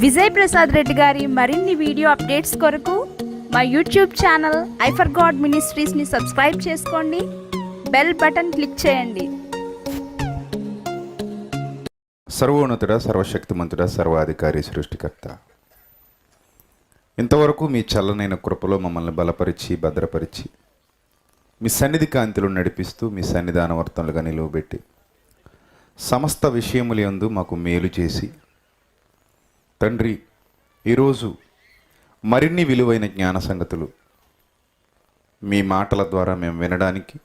విజయ్ ప్రసాద్ రెడ్డి గారి మరిన్ని video updates కొరకు మా YouTube channel I for God మినిస్ట్రీస్ని సబ్స్క్రైబ్ చేసుకోండి, బెల్ బటన్ క్లిక్ చేయండి. సర్వోన్నతుడ, సర్వశక్తిమంతుడ, సర్వాధికారి, సృష్టికర్త, ఇంతవరకు మీ చల్లనైన కృపలో మమ్మల్ని బలపరిచి భద్రపరిచి మీ సన్నిధి కాంతిలో నడిపిస్తూ మీ సన్నిధానవర్తనలుగా నిలువబెట్టి సమస్త విషయముల యందు మాకు మేలు చేసి తండ్రి, ఈరోజు మరిన్ని విలువైన జ్ఞాన సంగతులు మీ మాటల ద్వారా మేము వినడానికి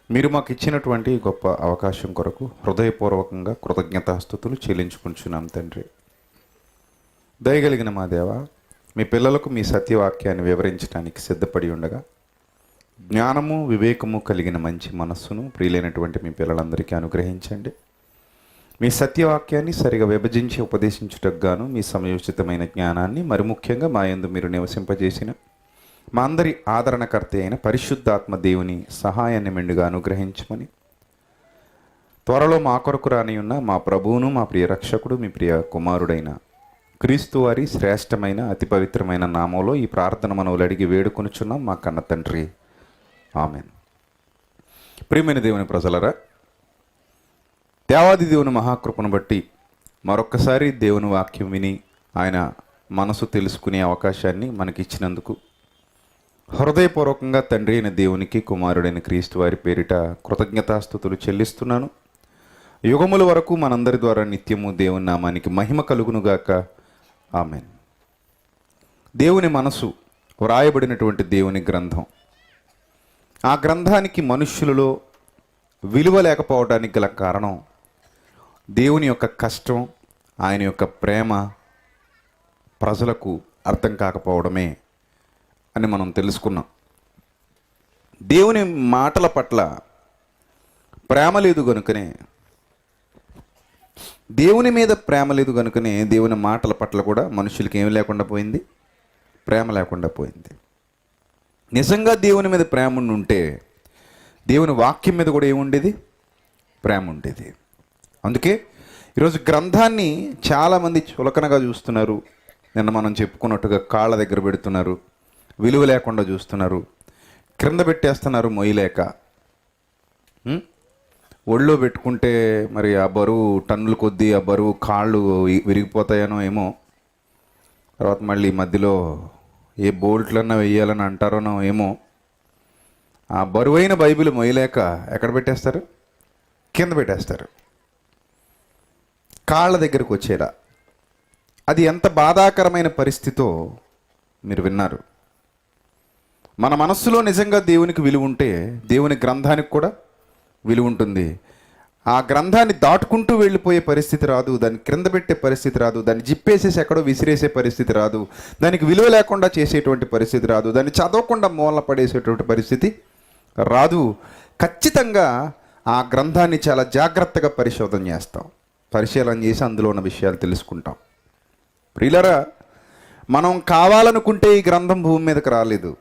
మీరు మాకు ఇచ్చినటువంటి గొప్ప అవకాశం కొరకు హృదయపూర్వకంగా కృతజ్ఞతాస్తుతులు చెల్లించుకుంటున్నాం తండ్రి. దయగలిగిన మా దేవ, మీ పిల్లలకు మీ సత్యవాక్యాన్ని వివరించడానికి సిద్ధపడి ఉండగా జ్ఞానము వివేకము కలిగిన మంచి మనస్సును ప్రియులైనటువంటి మీ పిల్లలందరికీ అనుగ్రహించండి. మీ సత్యవాక్యాన్ని సరిగా విభజించి ఉపదేశించుటకు గాను మీ సమయోచితమైన జ్ఞానాన్ని మరి ముఖ్యంగా మా యందు మీరు నివసింపజేసిన మా అందరి ఆదరణకర్త అయిన పరిశుద్ధాత్మ దేవుని సహాయాన్ని మెండుగా అనుగ్రహించమని త్వరలో మా కొరకు రాని ఉన్న మా ప్రభువును మా ప్రియ రక్షకుడు మీ ప్రియ కుమారుడైన క్రీస్తు వారి శ్రేష్టమైన అతి పవిత్రమైన నామంలో ఈ ప్రార్థన మనవులు అడిగి వేడుకొనుచున్నాం మా కన్న తండ్రి, ఆమెన్. ప్రియమైన దేవుని ప్రజలరా, దేవాది దేవుని మహాకృపను బట్టి మరొక్కసారి దేవుని వాక్యం విని ఆయన మనసు తెలుసుకునే అవకాశాన్ని మనకిచ్చినందుకు హృదయపూర్వకంగా తండ్రి అయిన దేవునికి కుమారుడైన క్రీస్తు వారి పేరిట కృతజ్ఞతాస్తుతులు చెల్లిస్తున్నాను. యుగముల వరకు మనందరి ద్వారా నిత్యము దేవుని నామానికి మహిమ కలుగునుగాక, ఆమెన్. దేవుని మనసు వ్రాయబడినటువంటి దేవుని గ్రంథం, ఆ గ్రంథానికి మనుష్యులలో విలువ లేకపోవడానికి గల కారణం దేవుని యొక్క కష్టం, ఆయన యొక్క ప్రేమ ప్రజలకు అర్థం కాకపోవడమే అని మనం తెలుసుకున్నాం. దేవుని మాటల పట్ల ప్రేమ లేదు కనుకనే, దేవుని మీద ప్రేమ లేదు కనుకనే దేవుని మాటల పట్ల కూడా మనుషులకి ఏమి లేకుండా పోయింది, ప్రేమ లేకుండా పోయింది. నిజంగా దేవుని మీద ప్రేమ ఉంటే దేవుని వాక్యం మీద కూడా ఏముండేది, ప్రేమ ఉండేది. అందుకే ఈరోజు గ్రంథాన్ని చాలామంది చులకనగా చూస్తున్నారు. నిన్న మనం చెప్పుకున్నట్టుగా కాళ్ళ దగ్గర పెడుతున్నారు, విలువ లేకుండా చూస్తున్నారు, క్రింద పెట్టేస్తున్నారు మొయ్యలేక. ఒళ్ళో పెట్టుకుంటే మరి ఆ బరువు టన్నుల కొద్దీ ఆ బరువు కాళ్ళు విరిగిపోతాయనో ఏమో, తర్వాత మళ్ళీ మధ్యలో ఏ బోల్ట్లన్నా వేయాలని అంటారోనో ఏమో. ఆ బరువైన బైబిల్ మొయ్యలేక ఎక్కడ పెట్టేస్తారు, కింద పెట్టేస్తారు, కాళ్ళ దగ్గరకు వచ్చేలా. అది ఎంత బాధాకరమైన పరిస్థితో మీరు విన్నారు. మన మనస్సులో నిజంగా దేవునికి విలువ ఉంటే దేవుని గ్రంథానికి కూడా విలువ ఉంటుంది. ఆ గ్రంథాన్ని దాటుకుంటూ వెళ్ళిపోయే పరిస్థితి రాదు, దాన్ని క్రింద పెట్టే పరిస్థితి రాదు, దాన్ని జిప్పేసేసి ఎక్కడో విసిరేసే పరిస్థితి రాదు, దానికి విలువ లేకుండా చేసేటువంటి పరిస్థితి రాదు, దాన్ని చదవకుండా మూలన పడేసేటువంటి పరిస్థితి రాదు. ఖచ్చితంగా ఆ గ్రంథాన్ని చాలా జాగ్రత్తగా పరిశోధన చేస్తాం, పరిశీలన చేసి అందులో ఉన్న విషయాలు తెలుసుకుంటాం. ప్రియులరా, మనం కావాలనుకుంటే ఈ గ్రంథం భూమి మీదకి రాలేదు.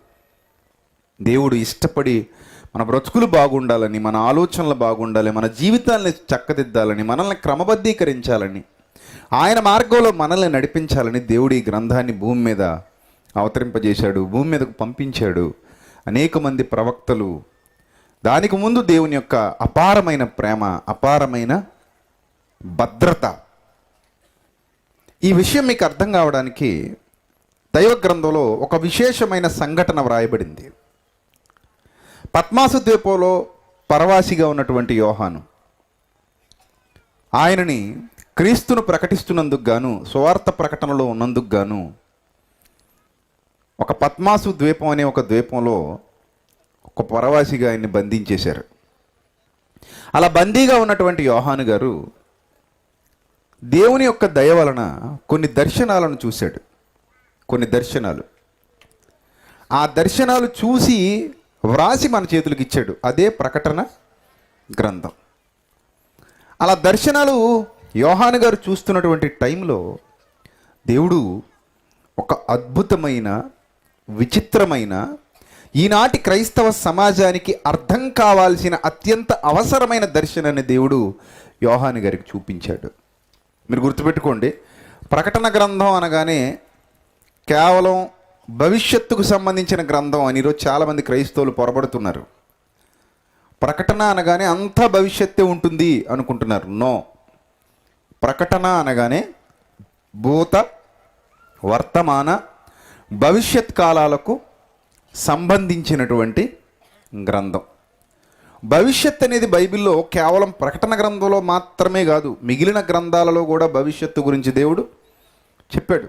దేవుడు ఇష్టపడి మన బ్రతుకులు బాగుండాలని, మన ఆలోచనలు బాగుండాలి, మన జీవితాన్ని చక్కదిద్దాలని, మనల్ని క్రమబద్ధీకరించాలని, ఆయన మార్గంలో మనల్ని నడిపించాలని దేవుడు ఈ గ్రంథాన్ని భూమి మీద అవతరింపజేశాడు, భూమి మీదకు పంపించాడు. అనేక మంది ప్రవక్తలు, దానికి ముందు దేవుని యొక్క అపారమైన ప్రేమ, అపారమైన భద్రత. ఈ విషయం మీకు అర్థం కావడానికి దైవ గ్రంథంలో ఒక విశేషమైన సంఘటన వ్రాయబడింది. పద్మాసు ద్వీపంలో పరవాసిగా ఉన్నటువంటి యోహాను, ఆయనని క్రీస్తును ప్రకటిస్తున్నందుకు గాను, సువార్త ప్రకటనలో ఉన్నందుకు గాను ఒక పద్మాసు ద్వీపం అనే ఒక ద్వీపంలో ఒక పరవాసిగా ఆయన్ని బంధించేశారు. అలా బందీగా ఉన్నటువంటి యోహాను గారు దేవుని యొక్క దయ వలన కొన్ని దర్శనాలను చూశాడు. కొన్ని దర్శనాలు, ఆ దర్శనాలు చూసి వ్రాసి మన చేతులకు ఇచ్చాడు. అదే ప్రకటన గ్రంథం. అలా దర్శనాలు యోహాను గారు చూస్తున్నటువంటి టైంలో దేవుడు ఒక అద్భుతమైన, విచిత్రమైన, ఈనాటి క్రైస్తవ సమాజానికి అర్థం కావాల్సిన అత్యంత అవసరమైన దర్శనాన్ని దేవుడు యోహాను గారికి చూపించాడు. మీరు గుర్తుపెట్టుకోండి, ప్రకటన గ్రంథం అనగానే కేవలం భవిష్యత్తుకు సంబంధించిన గ్రంథం అని ఈరోజు చాలామంది క్రైస్తవులు పొరబడుతున్నారు. ప్రకటన అనగానే అంతా భవిష్యత్తే ఉంటుంది అనుకుంటున్నారు. నో, ప్రకటన అనగానే భూత, వర్తమాన, భవిష్యత్ కాలాలకు సంబంధించినటువంటి గ్రంథం. భవిష్యత్ అనేది బైబిల్లో కేవలం ప్రకటన గ్రంథంలో మాత్రమే కాదు, మిగిలిన గ్రంథాలలో కూడా భవిష్యత్తు గురించి దేవుడు చెప్పాడు.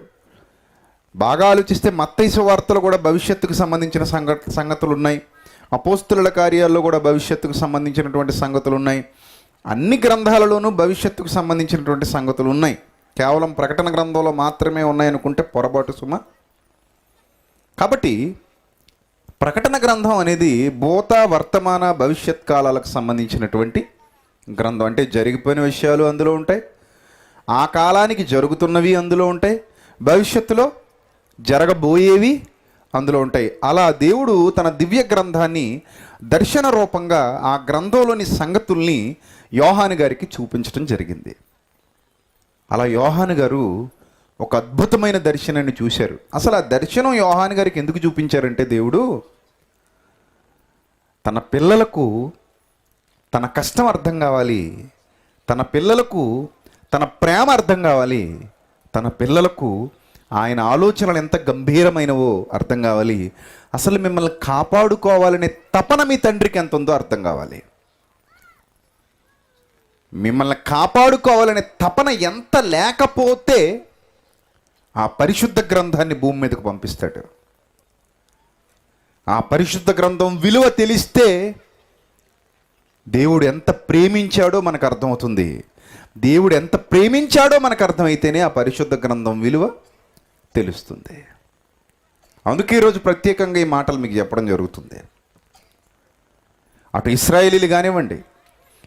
బాగా ఆలోచిస్తే మత్తయి సువార్తలో కూడా భవిష్యత్తుకు సంబంధించిన సంగతులు ఉన్నాయి. అపోస్తుల కార్యాల్లో కూడా భవిష్యత్తుకు సంబంధించినటువంటి సంగతులు ఉన్నాయి. అన్ని గ్రంథాలలోనూ భవిష్యత్తుకు సంబంధించినటువంటి సంగతులు ఉన్నాయి. కేవలం ప్రకటన గ్రంథంలో మాత్రమే ఉన్నాయనుకుంటే పొరపాటు సుమ. కాబట్టి ప్రకటన గ్రంథం అనేది భూత, వర్తమాన, భవిష్యత్ కాలాలకు సంబంధించినటువంటి గ్రంథం. అంటే జరిగిపోయిన విషయాలు అందులో ఉంటాయి, ఆ కాలానికి జరుగుతున్నవి అందులో ఉంటాయి, భవిష్యత్తులో జరగబోయేవి అందులో ఉంటాయి. అలా దేవుడు తన దివ్య గ్రంథాన్ని దర్శన రూపంగా ఆ గ్రంథంలోని సంగతుల్ని యోహాను గారికి చూపించడం జరిగింది. అలా యోహాను గారు ఒక అద్భుతమైన దర్శనాన్ని చూశారు. అసలు ఆ దర్శనం యోహాను గారికి ఎందుకు చూపించారంటే, దేవుడు తన పిల్లలకు తన కష్టం అర్థం కావాలి, తన పిల్లలకు తన ప్రేమ అర్థం కావాలి, తన పిల్లలకు ఆయన ఆలోచనలు ఎంత గంభీరమైనవో అర్థం కావాలి, అసలు మిమ్మల్ని కాపాడుకోవాలనే తపన మీ తండ్రికి ఎంత ఉందో అర్థం కావాలి. మిమ్మల్ని కాపాడుకోవాలనే తపన ఎంత లేకపోతే ఆ పరిశుద్ధ గ్రంథాన్ని భూమి మీదకు పంపిస్తాడు. ఆ పరిశుద్ధ గ్రంథం విలువ తెలిస్తే దేవుడు ఎంత ప్రేమించాడో మనకు అర్థమవుతుంది. దేవుడు ఎంత ప్రేమించాడో మనకు అర్థమైతేనే ఆ పరిశుద్ధ గ్రంథం విలువ తెలుస్తుంది. అందుకే ఈరోజు ప్రత్యేకంగా ఈ మాటలు మీకు చెప్పడం జరుగుతుంది. అటు ఇశ్రాయేలీలు కానివ్వండి,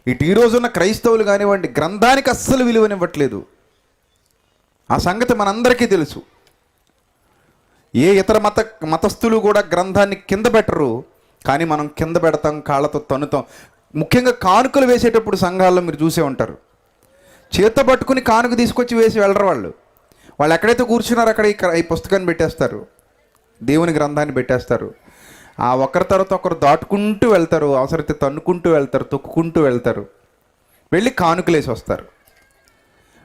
ఇటు ఈరోజున్న క్రైస్తవులు కానివ్వండి, గ్రంథానికి అస్సలు విలువనివ్వట్లేదు. ఆ సంగతి మనందరికీ తెలుసు. ఏ ఇతర మతస్థులు కూడా గ్రంథాన్ని కింద పెట్టరు, కానీ మనం కింద పెడతాం, కాళ్ళతో తన్నుతాం. ముఖ్యంగా కానుకలు వేసేటప్పుడు సంఘాల్లో మీరు చూసే ఉంటారు, చేత పట్టుకుని కానుక తీసుకొచ్చి వేసి వెళ్ళరు. వాళ్ళు ఎక్కడైతే కూర్చున్నారో అక్కడ ఈ పుస్తకాన్ని పెట్టేస్తారు, దేవుని గ్రంథాన్ని పెట్టేస్తారు. ఆ ఒకరి తర్వాత ఒకరు దాటుకుంటూ వెళ్తారు, అవసరమైతే తన్నుకుంటూ వెళ్తారు, తొక్కుకుంటూ వెళ్తారు, వెళ్ళి కానుకలేసి వస్తారు.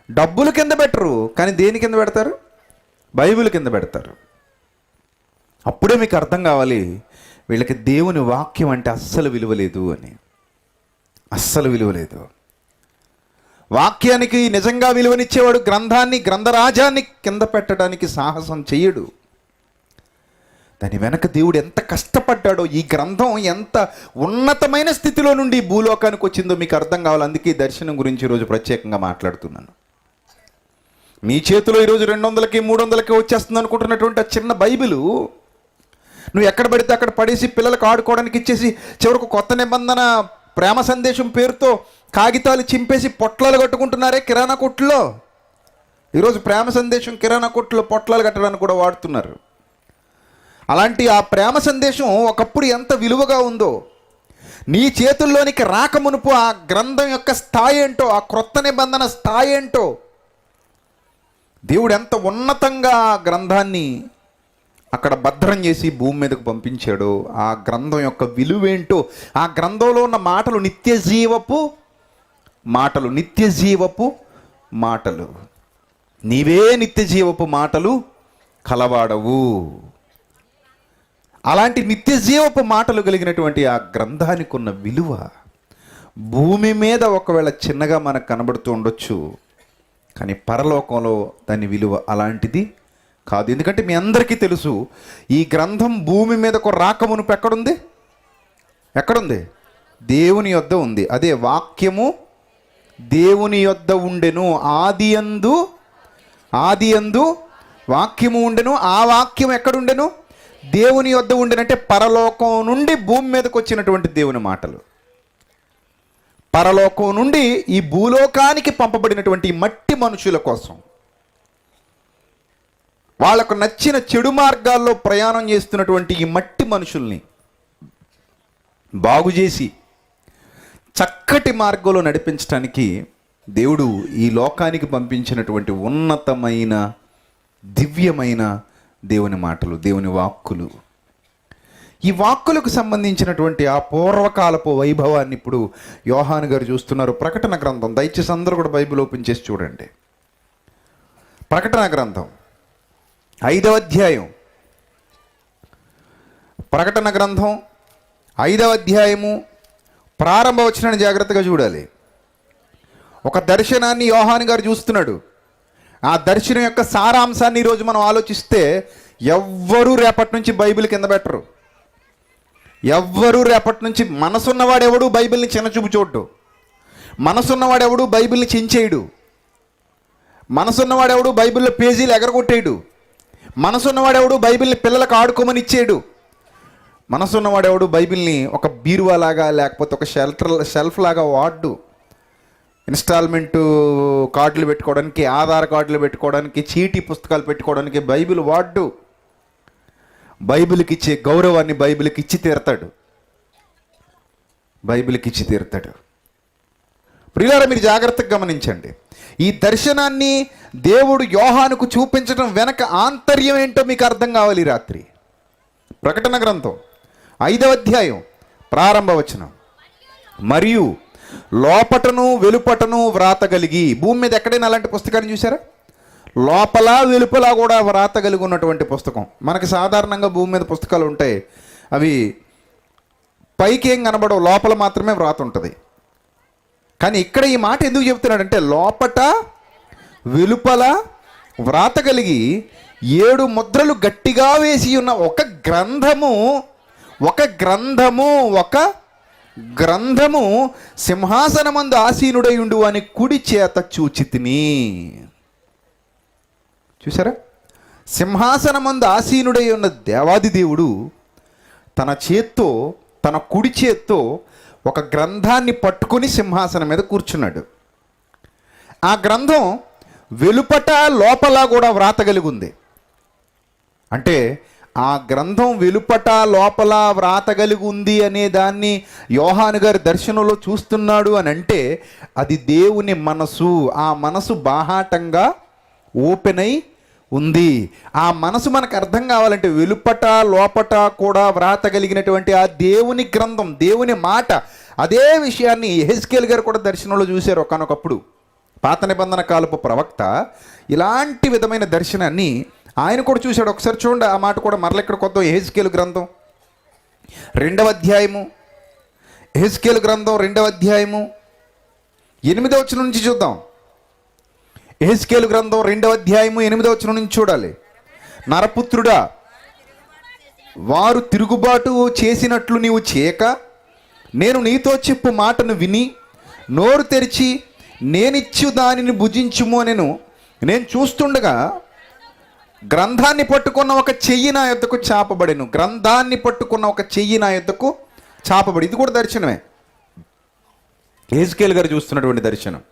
డబ్బులు కింద పెట్టరు, కానీ దేని కింద పెడతారు? బైబిల్ కింద పెడతారు. అప్పుడే మీకు అర్థం కావాలి వీళ్ళకి దేవుని వాక్యం అంటే అస్సలు విలువ లేదు అని. అస్సలు విలువ లేదు. వాక్యానికి నిజంగా విలువనిచ్చేవాడు గ్రంథాన్ని, గ్రంథరాజాన్ని కింద పెట్టడానికి సాహసం చెయ్యడు. దాని వెనక దేవుడు ఎంత కష్టపడ్డాడో, ఈ గ్రంథం ఎంత ఉన్నతమైన స్థితిలో నుండి భూలోకానికి వచ్చిందో మీకు అర్థం కావాలి. అందుకే ఈ దర్శనం గురించి ఈరోజు ప్రత్యేకంగా మాట్లాడుతున్నాను. మీ చేతిలో ఈరోజు 200కి 300కి వచ్చేస్తుంది అనుకుంటున్నటువంటి ఆ చిన్న బైబిలు నువ్వు ఎక్కడ పడితే అక్కడ పడేసి పిల్లలకు ఆడుకోవడానికి ఇచ్చేసి చివరకు కొత్త నిబంధన ప్రేమ సందేశం పేరుతో కాగితాలు చింపేసి పొట్లాలు కట్టుకుంటున్నారే కిరాణా కొట్టులో. ఈరోజు ప్రేమ సందేశం కిరాణా కొట్టులో పొట్లాలు కట్టడానికి కూడా వాడుతున్నారు. అలాంటి ఆ ప్రేమ సందేశం ఒకప్పుడు ఎంత విలువగా ఉందో, నీ చేతుల్లోనికి రాకమునుపు ఆ గ్రంథం యొక్క స్థాయి ఏంటో, ఆ క్రొత్త నిబంధన స్థాయి ఏంటో, దేవుడు ఎంత ఉన్నతంగా ఆ గ్రంథాన్ని అక్కడ భద్రం చేసి భూమి మీదకు పంపించాడో, ఆ గ్రంథం యొక్క విలువేంటో, ఆ గ్రంథంలో ఉన్న మాటలు నిత్య జీవపు మాటలు, నిత్య జీవపు మాటలు. నీవే నిత్య జీవపు మాటలు కలవాడవు. అలాంటి నిత్య జీవపు మాటలు కలిగినటువంటి ఆ గ్రంథానికి ఉన్న విలువ భూమి మీద ఒకవేళ చిన్నగా మనకు కనబడుతూ ఉండొచ్చు, కానీ పరలోకంలో దాని విలువ అలాంటిది కాదు. ఎందుకంటే మీ అందరికీ తెలుసు, ఈ గ్రంథం భూమి మీదకు రాకమునుపు ఎక్కడుంది? ఎక్కడుంది? దేవుని యొద్ద ఉంది. అదే వాక్యము దేవుని యొద్ద ఉండెను, ఆది యందు వాక్యము ఉండెను. ఆ వాక్యం ఎక్కడుండెను? దేవుని యొద్ద ఉండెనంటే పరలోకం నుండి భూమి మీదకు వచ్చినటువంటి దేవుని మాటలు. పరలోకం నుండి ఈ భూలోకానికి పంపబడినటువంటి మట్టి మనుషుల కోసం, వాళ్లకు నచ్చిన చెడు మార్గాల్లో ప్రయాణం చేస్తున్నటువంటి ఈ మట్టి మనుషుల్ని బాగు చేసి చక్కటి మార్గంలో నడిపించడానికి దేవుడు ఈ లోకానికి పంపించినటువంటి ఉన్నతమైన దివ్యమైన దేవుని మాటలు, దేవుని వాక్కులు. ఈ వాక్కులకు సంబంధించినటువంటి ఆ పూర్వకాలపు వైభవాన్ని ఇప్పుడు యోహాను గారు చూస్తున్నారు. ప్రకటన గ్రంథం, దయచేసి అందరూ కూడా బైబిల్ ఓపెన్ చేసి చూడండి. ప్రకటన గ్రంథం 5వ అధ్యాయం. ప్రకటన గ్రంథం 5వ అధ్యాయము ప్రారంభ వచనాన్ని జాగ్రత్తగా చూడాలి. ఒక దర్శనాన్ని యోహాను గారు చూస్తున్నాడు. ఆ దర్శనం యొక్క సారాంశాన్ని ఈరోజు మనం ఆలోచిస్తే ఎవ్వరూ రేపటి నుంచి బైబిల్ కింద పెట్టరు. ఎవ్వరూ రేపటి నుంచి మనసున్నవాడెవడు బైబిల్ని చిన్నచూపు చూడ్డు. మనసున్నవాడెవడు బైబిల్ని చించేయడు. మనసున్నవాడెవడు బైబిల్లో పేజీలు ఎగరగొట్టేయడు. మనసున్నవాడెవడు బైబిల్ని పిల్లలకు ఆడుకోమని ఇచ్చేయడు. మనసున్నవాడెవడు బైబిల్ని ఒక బీరువా లాగా లేకపోతే ఒక షెల్ఫ్ లాగా వాడు. ఇన్స్టాల్మెంటు కార్డులు పెట్టుకోవడానికి, ఆధార్ కార్డులు పెట్టుకోవడానికి, చీటీ పుస్తకాలు పెట్టుకోవడానికి బైబిల్ వాడు. బైబిల్కి ఇచ్చే గౌరవాన్ని బైబిల్కి ఇచ్చి తీరతాడు. బైబిల్కి ఇచ్చి తీరతాడు. ప్రియులారా, మీరు జాగ్రత్తగా గమనించండి. ఈ దర్శనాన్ని దేవుడు యోహానుకు చూపించడం వెనక ఆంతర్యం ఏంటో మీకు అర్థం కావాలి. రాత్రి ప్రకటన గ్రంథం 5వ అధ్యాయం ప్రారంభ వచనం. మరియు లోపటను వెలుపటను వ్రాత కలిగి. భూమి మీద ఎక్కడైనా అలాంటి పుస్తకాన్ని చూసారా? లోపల వెలుపల కూడా వ్రాత కలిగి ఉన్నటువంటి పుస్తకం. మనకి సాధారణంగా భూమి మీద పుస్తకాలు ఉంటాయి, అవి పైకి ఏం కనబడవు, లోపల మాత్రమే వ్రాత ఉంటుంది. కానీ ఇక్కడ ఈ మాట ఎందుకు చెప్తున్నాడంటే, లోపట వెలుపల వ్రాత కలిగి 7 ముద్రలు గట్టిగా వేసి ఉన్న ఒక గ్రంథము సింహాసనమందు ఆసీనుడై ఉండు అని కుడి చేత చూచితిని. చూసారా? సింహాసనమందు ఆసీనుడై ఉన్న దేవాది దేవుడు తన చేత్తో, తన కుడి చేత్తో ఒక గ్రంథాన్ని పట్టుకొని సింహాసనం మీద కూర్చున్నాడు. ఆ గ్రంథం వెలుపట లోపల కూడా వ్రాత కలిగి ఉంది. అంటే ఆ గ్రంథం వెలుపట లోపల వ్రాత కలిగి ఉంది అనే దాన్ని యోహాను గారి దర్శనంలో చూస్తున్నాడు అని అంటే అది దేవుని మనసు. ఆ మనసు బాహాటంగా ఓపెన్ అయి ఉంది. ఆ మనసు మనకు అర్థం కావాలంటే వెలుపట లోపట కూడా వ్రాత కలిగినటువంటి ఆ దేవుని గ్రంథం, దేవుని మాట. అదే విషయాన్ని యెహెజ్కేలు గారు కూడా దర్శనంలో చూశారు ఒకానొకప్పుడు. పాత నిబంధన కాలపు ప్రవక్త ఇలాంటి విధమైన దర్శనాన్ని ఆయన కూడా చూశాడు. ఒకసారి చూడండి, ఆ మాట కూడా మరల ఇక్కడ కొత్త యెహెజ్కేలు గ్రంథం 2వ అధ్యాయము. యెహెజ్కేలు గ్రంథం 2వ అధ్యాయము 8వ వచనం నుంచి చూద్దాం. యెహెజ్కేలు గ్రంథం 2వ అధ్యాయము 8వ వచనం నుంచి చూడాలి. నరపుత్రుడా, వారు తిరుగుబాటు చేసినట్లు నీవు చేయక, నేను నీతో చెప్పు మాటను విని నోరు తెరిచి నేనిచ్చు దానిని భుజించుము అనెను. నేను చూస్తుండగా గ్రంథాన్ని పట్టుకున్న ఒక చెయ్యి నా యొద్దకు చాపబడెను. గ్రంథాన్ని పట్టుకున్న ఒక చెయ్యి నా యొద్దకు చాపబడి. ఇది కూడా దర్శనమే, యెహెజ్కేలు గారు చూస్తున్నటువంటి దర్శనం.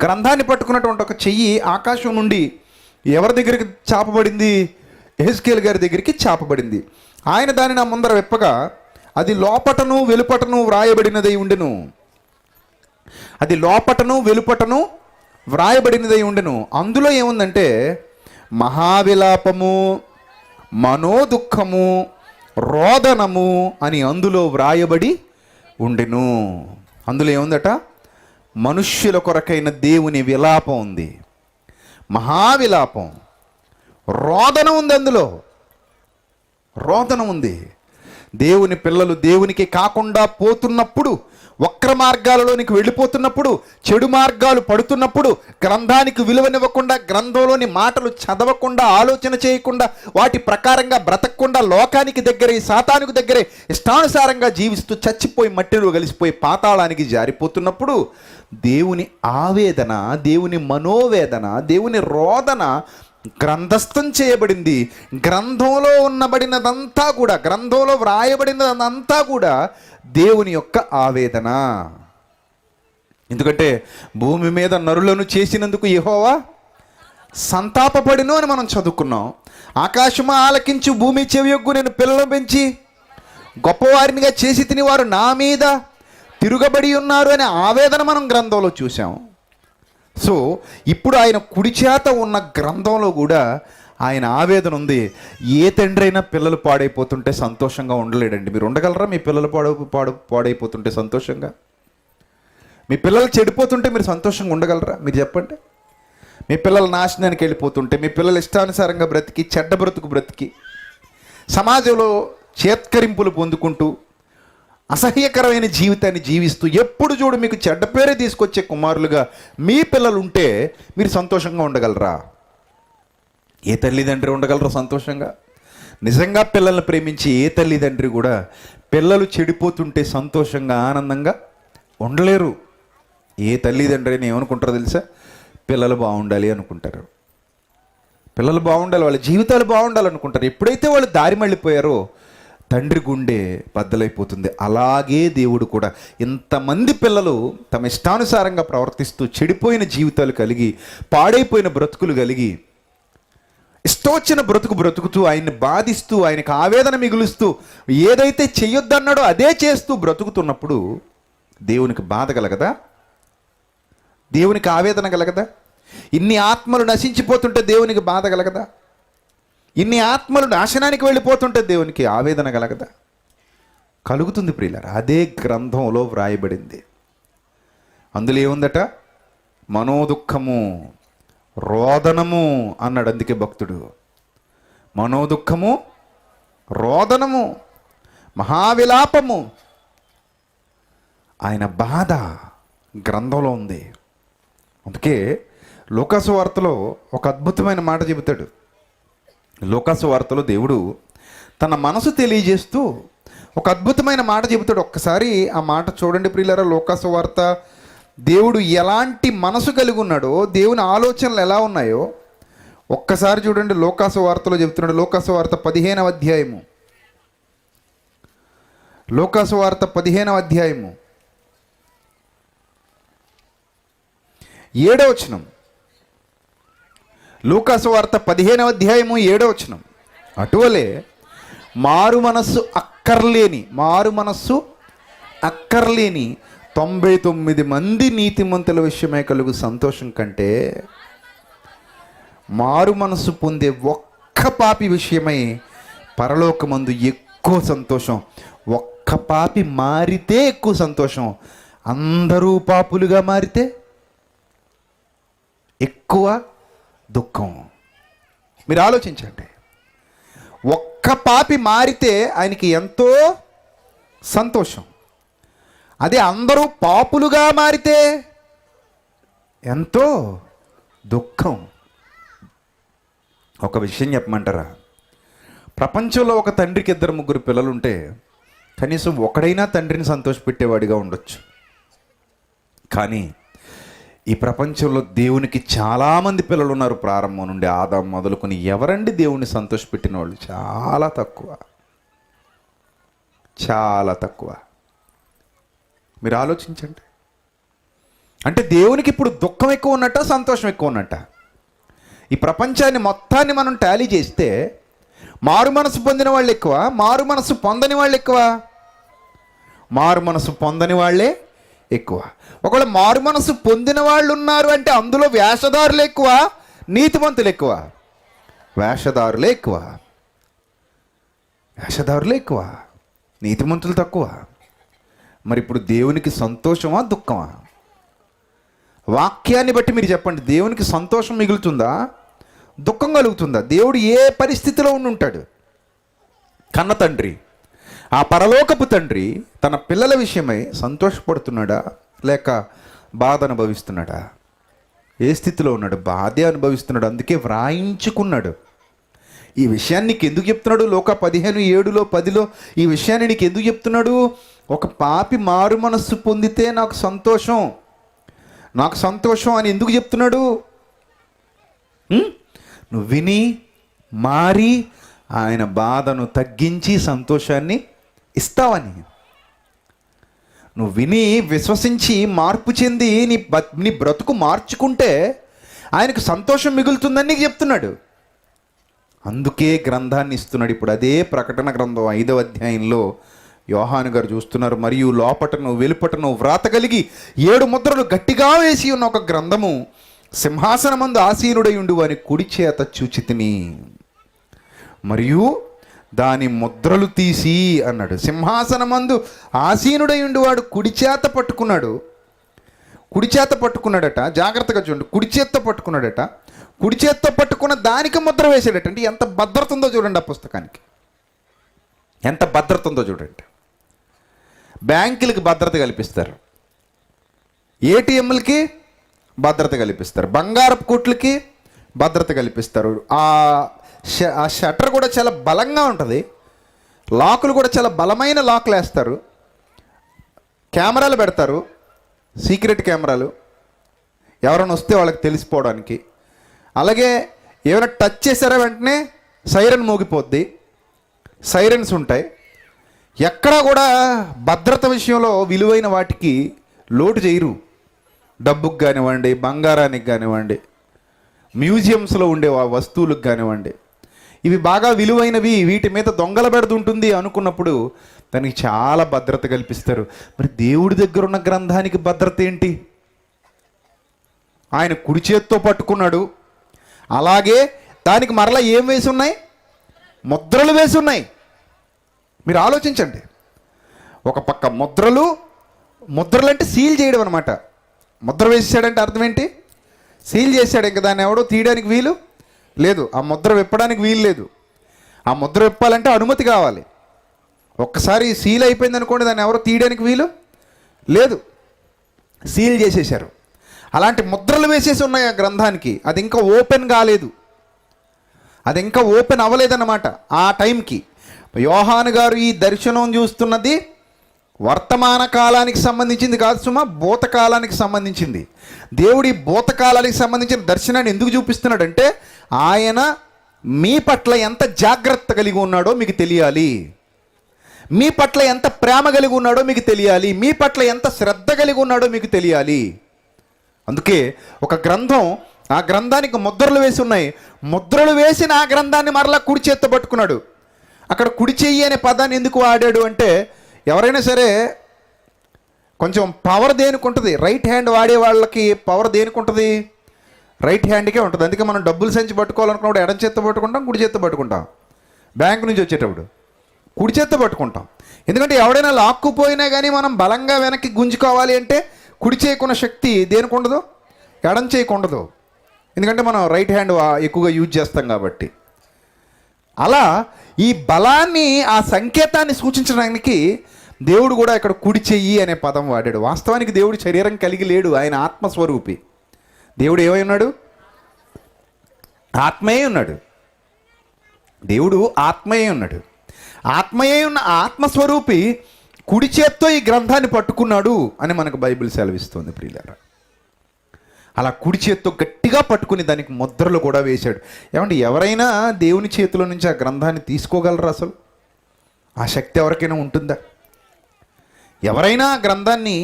గ్రంథాన్ని పట్టుకున్నటువంటి ఒక చెయ్యి ఆకాశం నుండి ఎవరి దగ్గరికి చాపబడింది? యెహెజ్కేలు గారి దగ్గరికి చాపబడింది. ఆయన దాన్ని నా ముందర విప్పగా అది లోపటను వెలుపటను వ్రాయబడినదై ఉండెను. అది లోపటను వెలుపటను వ్రాయబడినదై ఉండెను. అందులో ఏముందంటే మహావిలాపము, మనోదుఃఖము, రోదనము అని అందులో వ్రాయబడి ఉండెను. అందులో ఏముందట? మనుష్యుల కొరకైన దేవుని విలాపం ఉంది, మహావిలాపం, రోదన ఉంది. అందులో రోదన ఉంది. దేవుని పిల్లలు దేవునికి కాకుండా పోతున్నప్పుడు, వక్ర మార్గాలలోనికి వెళ్ళిపోతున్నప్పుడు, చెడు మార్గాలు పడుతున్నప్పుడు, గ్రంథానికి విలువనివ్వకుండా, గ్రంథంలోని మాటలు చదవకుండా, ఆలోచన చేయకుండా, వాటి ప్రకారంగా బ్రతకకుండా, లోకానికి దగ్గరే, సాతానుకు దగ్గరే ఇష్టానుసారంగా జీవిస్తూ చచ్చిపోయి మట్టిలో కలిసిపోయి పాతాళానికి జారిపోతున్నప్పుడు దేవుని ఆవేదన, దేవుని మనోవేదన, దేవుని రోదన గ్రంథస్థం చేయబడింది. గ్రంథంలో ఉన్నబడినదంతా కూడా, గ్రంథంలో వ్రాయబడినదంతా కూడా దేవుని యొక్క ఆవేదన. ఎందుకంటే భూమి మీద నరులను చేసినందుకు యెహోవా సంతాపపడిను అని మనం చదువుకున్నాం. ఆకాశమా ఆలకించు, భూమి చెవియొగ్గు, నేను పిల్లలను పెంచి గొప్పవారినిగా చేసి తిని వారు నా మీద తిరుగబడి ఉన్నారు అనే ఆవేదన మనం గ్రంథంలో చూసాం. సో ఇప్పుడు ఆయన కుడి చేత ఉన్న గ్రంథంలో కూడా ఆయన ఆవేదన ఉంది. ఏ తండ్రి అయినా పిల్లలు పాడైపోతుంటే సంతోషంగా ఉండలేడండి. మీరు ఉండగలరా? మీ పిల్లలు పాడైపోతుంటే సంతోషంగా? మీ పిల్లలు చెడిపోతుంటే మీరు సంతోషంగా ఉండగలరా? మీరు చెప్పండి. మీ పిల్లలు నాశనానికి వెళ్ళిపోతుంటే, మీ పిల్లలు ఇష్టానుసారంగా బ్రతికి, చెడ్డ బ్రతుకు బ్రతికి, సమాజంలో చేత్కరింపులు పొందుకుంటూ, అసహ్యకరమైన జీవితాన్ని జీవిస్తూ, ఎప్పుడు చూడు మీకు చెడ్డ పేరే తీసుకొచ్చే కుమారులుగా మీ పిల్లలు ఉంటే మీరు సంతోషంగా ఉండగలరా? ఏ తల్లిదండ్రి ఉండగలరా సంతోషంగా? నిజంగా పిల్లల్ని ప్రేమించి ఏ తల్లిదండ్రి కూడా పిల్లలు చెడిపోతుంటే సంతోషంగా ఆనందంగా ఉండలేరు. ఏ తల్లిదండ్రిని ఏమనుకుంటారో తెలుసా? పిల్లలు బాగుండాలి అనుకుంటారు. పిల్లలు బాగుండాలి, వాళ్ళ జీవితాలు బాగుండాలనుకుంటారు. ఎప్పుడైతే వాళ్ళు దారి మళ్ళీపోయారో తండ్రి గుండె బద్దలైపోతుంది. అలాగే దేవుడు కూడా ఇంతమంది పిల్లలు తమ ఇష్టానుసారంగా ప్రవర్తిస్తూ, చెడిపోయిన జీవితాలు కలిగి, పాడైపోయిన బ్రతుకులు కలిగి, ఇష్టొచ్చిన బ్రతుకుతూ, ఆయన్ని బాధిస్తూ, ఆయనకు ఆవేదన మిగులుస్తూ, ఏదైతే చెయ్యొద్దన్నాడో అదే చేస్తూ బ్రతుకుతున్నప్పుడు దేవునికి బాధ కలగదా? దేవునికి ఆవేదన కలగదా? ఇన్ని ఆత్మలు నశించిపోతుంటే దేవునికి బాధ కలగదా? ఇన్ని ఆత్మలు నాశనానికి వెళ్ళిపోతుంటే దేవునికి ఆవేదన కలగదా? కలుగుతుంది ప్రియులారా. అదే గ్రంథంలో వ్రాయబడింది. అందులో ఏముందట? మనోదుఖము, రోదనము అన్నాడు. అందుకే భక్తుడు మనోదుఖము, రోదనము, మహావిలాపము, ఆయన బాధ గ్రంథంలో ఉంది. అందుకే లూకాసు వార్తలో ఒక అద్భుతమైన మాట చెబుతాడు. లూకాసు వార్తలో దేవుడు తన మనసు తెలియజేస్తూ ఒక అద్భుతమైన మాట చెబుతాడు. ఒక్కసారి ఆ మాట చూడండి ప్రియులారా. లూకాసు వార్త, దేవుడు ఎలాంటి మనసు కలిగి ఉన్నాడో, దేవుని ఆలోచనలు ఎలా ఉన్నాయో ఒక్కసారి చూడండి. లూకాసు వార్తలో చెబుతున్నాడు. లూకాసు వార్త 15వ అధ్యాయము, లూకాసు వార్త 15వ అధ్యాయము 7వ వచనం. లూకాసు వార్త 15వ అధ్యాయము 7వ వచనం. అటువలే మారు మనస్సు అక్కర్లేని 99 మంది నీతిమంతుల విషయమే కలుగు సంతోషం కంటే మారు మనస్సు పొందే ఒక్క పాపి విషయమై పరలోకమందు ఎక్కువ సంతోషం. ఒక్క పాపి మారితే ఎక్కువ సంతోషం, అందరూ పాపులుగా మారితే ఎక్కువ దుఃఖం. మీరు ఆలోచించండి. ఒక్క పాపి మారితే ఆయనకి ఎంతో సంతోషం, అదే అందరూ పాపులుగా మారితే ఎంతో దుఃఖం. ఒక విషయం చెప్పమంటారా? ప్రపంచంలో ఒక తండ్రికి 2-3 పిల్లలుంటే కనీసం ఒకడైనా తండ్రిని సంతోషపెట్టేవాడిగా ఉండొచ్చు. కానీ ఈ ప్రపంచంలో దేవునికి చాలామంది పిల్లలు ఉన్నారు. ప్రారంభం నుండి ఆదాం మొదలుకొని ఎవరండి దేవుణ్ణి సంతోషపెట్టిన వాళ్ళు? చాలా తక్కువ, చాలా తక్కువ. మీరు ఆలోచించండి. అంటే దేవునికి ఇప్పుడు దుఃఖం ఎక్కువ ఉన్నట్ట, సంతోషం ఎక్కువ ఉన్నట్ట? ఈ ప్రపంచాన్ని మొత్తాన్ని మనం టాలీ చేస్తే మారు మనసు పొందిన వాళ్ళు ఎక్కువ, మారు మనసు పొందని వాళ్ళు ఎక్కువ? మారు మనసు పొందని వాళ్ళే ఎక్కువ. ఒకవేళ మారు మనసు పొందిన వాళ్ళు ఉన్నారు అంటే అందులో వేషధారులు ఎక్కువ, నీతిమంతులు ఎక్కువ? వేషధారులే ఎక్కువ, వేషధారులే ఎక్కువ, నీతిమంతులు తక్కువ. మరి ఇప్పుడు దేవునికి సంతోషమా, దుఃఖమా? వాక్యాన్ని బట్టి మీరు చెప్పండి. దేవునికి సంతోషం మిగులుతుందా, దుఃఖం కలుగుతుందా? దేవుడు ఏ పరిస్థితిలో ఉంటాడు? కన్న తండ్రి, ఆ పరలోకపు తండ్రి తన పిల్లల విషయమై సంతోషపడుతున్నాడా లేక బాధ అనుభవిస్తున్నాడా? ఏ స్థితిలో ఉన్నాడు? బాధే అనుభవిస్తున్నాడు. అందుకే వ్రాయించుకున్నాడు. ఈ విషయాన్ని నీకు ఎందుకు చెప్తున్నాడు? లోక 15:7లో 10లో ఈ విషయాన్ని నీకు ఎందుకు చెప్తున్నాడు? ఒక పాపి మారు మనస్సు పొందితే నాకు సంతోషం, నాకు సంతోషం అని ఎందుకు చెప్తున్నాడు? నువ్వు విని మారి ఆయన బాధను తగ్గించి సంతోషాన్ని ఇస్తావని. నువ్వు విని విశ్వసించి మార్పు చెంది నీ బ్రతుకు మార్చుకుంటే ఆయనకు సంతోషం మిగులుతుందని నీకు చెప్తున్నాడు. అందుకే గ్రంథాన్ని ఇస్తున్నాడు. ఇప్పుడు అదే ప్రకటన గ్రంథం 5వ అధ్యాయంలో యోహాను గారు చూస్తున్నారు. మరియు లోపటను వెలుపటను వ్రాత కలిగి 7 ముద్రలు గట్టిగా వేసి ఉన్న ఒక గ్రంథము సింహాసనమందు ఆసీనుడై ఉండు వాని కుడి చేత చూచితిని. మరియు దాని ముద్రలు తీసి అన్నాడు. సింహాసనమందు ఆసీనుడై ఉండి వాడు కుడి చేత పట్టుకున్నాడట. జాగ్రత్తగా చూడండి, కుడి చేత్తో పట్టుకున్నాడట. కుడి చేత్తో పట్టుకున్న దానికి ముద్ర వేసాడట. అంటే ఎంత భద్రత ఉందో చూడండి ఆ పుస్తకానికి, ఎంత భద్రత ఉందో చూడండి. బ్యాంకులకి భద్రత కల్పిస్తారు, ఏటీఎంలకి భద్రత కల్పిస్తారు, బంగారపు కొట్లకి భద్రత కల్పిస్తారు. ఆ షట్టర్ కూడా చాలా బలంగా ఉంటుంది, లాకులు కూడా చాలా బలమైన లాకులు వేస్తారు, కెమెరాలు పెడతారు, సీక్రెట్ కెమెరాలు, ఎవరైనా వస్తే వాళ్ళకి తెలిసిపోవడానికి. అలాగే ఏమైనా టచ్ చేశారో వెంటనే సైరన్ మోగిపోద్ది, సైరన్స్ ఉంటాయి. ఎక్కడా కూడా భద్రత విషయంలో విలువైన వాటికి లోటు చేయరు. డబ్బుకు కానివ్వండి, బంగారానికి కానివ్వండి, మ్యూజియంస్లో ఉండే వస్తువులకు కానివ్వండి, ఇవి బాగా విలువైనవి, వీటి మీద దొంగల బెడదుంటుంది అనుకున్నప్పుడు దానికి చాలా భద్రత కల్పిస్తారు. మరి దేవుడి దగ్గర ఉన్న గ్రంథానికి భద్రత ఏంటి? ఆయన కుడి చేత్తో పట్టుకున్నాడు, అలాగే దానికి మరలా ఏం వేసి ఉన్నాయి? ముద్రలు వేసి ఉన్నాయి. మీరు ఆలోచించండి, ఒక పక్క ముద్రలు అంటే సీల్ చేయడం అనమాట. ముద్ర వేసాడంటే అర్థం ఏంటి? సీల్ చేశాడు, ఇంకా దాన్ని ఎవడో తీయడానికి వీలు లేదు, ఆ ముద్ర విప్పడానికి వీలు లేదు. ఆ ముద్ర విప్పాలంటే అనుమతి కావాలి. ఒక్కసారి సీల్ అయిపోయింది అనుకోండి, దాన్ని ఎవరో తీయడానికి వీలు లేదు, సీల్ చేసేశారు. అలాంటి ముద్రలు వేసేసి ఉన్నాయి ఆ గ్రంథానికి. అది ఇంకా ఓపెన్ కాలేదు, అది ఇంకా ఓపెన్ అవ్వలేదన్నమాట. ఆ టైంకి యోహాను గారు ఈ దర్శనం చూస్తున్నది వర్తమాన కాలానికి సంబంధించింది కాదు సుమా, భూతకాలానికి సంబంధించింది. దేవుడి భూతకాలానికి సంబంధించిన దర్శనాన్ని ఎందుకు చూపిస్తున్నాడంటే ఆయన మీ పట్ల ఎంత జాగ్రత్త కలిగి ఉన్నాడో మీకు తెలియాలి, మీ పట్ల ఎంత ప్రేమ కలిగి ఉన్నాడో మీకు తెలియాలి, మీ పట్ల ఎంత శ్రద్ధ కలిగి ఉన్నాడో మీకు తెలియాలి. అందుకే ఒక గ్రంథం, ఆ గ్రంథానికి ముద్రలు వేసి ఉన్నాయి. ముద్రలు వేసిన ఆ గ్రంథాన్ని మరలా కుడి చేత్తో పట్టుకున్నాడు. అక్కడ కుడి చెయ్యి అనే పదాన్ని ఎందుకు వాడాడు అంటే, ఎవరైనా సరే కొంచెం పవర్ దేనికి ఉంటుంది? రైట్ హ్యాండ్ వాడే వాళ్ళకి పవర్ దేనికి ఉంటుంది? రైట్ హ్యాండ్కే ఉంటుంది. అందుకే మనం డబ్బులు సంచి పట్టుకోవాలనుకున్నప్పుడు ఎడం చేత్తో పట్టుకుంటాం, కుడి చేత్తో పట్టుకుంటాం. బ్యాంకు నుంచి వచ్చేటప్పుడు కుడి చేత్తో పట్టుకుంటాం. ఎందుకంటే ఎవడైనా లాక్కుపోయినా కానీ మనం బలంగా వెనక్కి గుంజుకోవాలి అంటే కుడి చేయకున్న శక్తి దేనికి ఉండదు? ఎడం చేయకుండదు. ఎందుకంటే మనం రైట్ హ్యాండ్ ఎక్కువగా యూజ్ చేస్తాం కాబట్టి. అలా ఈ బలాన్ని, ఆ సంకేతాన్ని సూచించడానికి దేవుడు కూడా ఇక్కడ కుడి చెయ్యి అనే పదం వాడాడు. వాస్తవానికి దేవుడు శరీరం కలిగి లేడు, ఆయన ఆత్మస్వరూపి. దేవుడు ఏమై ఉన్నాడు? ఆత్మయే ఉన్నాడు. దేవుడు ఆత్మయే ఉన్నాడు. ఆత్మయే ఉన్న ఆత్మస్వరూపి కుడి చేత్తో ఈ గ్రంథాన్ని పట్టుకున్నాడు అని మనకు బైబిల్ సెలవిస్తుంది ప్రియులారా. అలా కుడి చేత్తో గట్టిగా పట్టుకుని దానికి ముద్రలు కూడా వేశాడు. ఏమంటే ఎవరైనా దేవుని చేతిలో నుంచి ఆ గ్రంథాన్ని తీసుకోగలరా? అసలు ఆ శక్తి ఎవరికైనా ఉంటుందా? ఎవరైనా ఆ గ్రంథాన్ని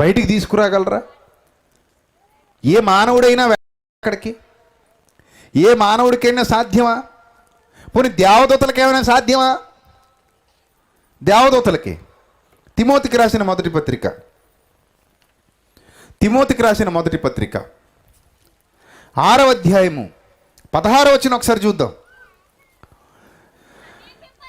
బయటికి తీసుకురాగలరా? ఏ మానవుడైనా అక్కడికి, ఏ మానవుడికైనా సాధ్యమా? పోనీ దేవదూతలకి ఏమైనా సాధ్యమా? దేవదూతలకి తిమోతికి రాసిన మొదటి పత్రిక 6వ అధ్యాయము 16వ వచనం ఒకసారి చూద్దాం.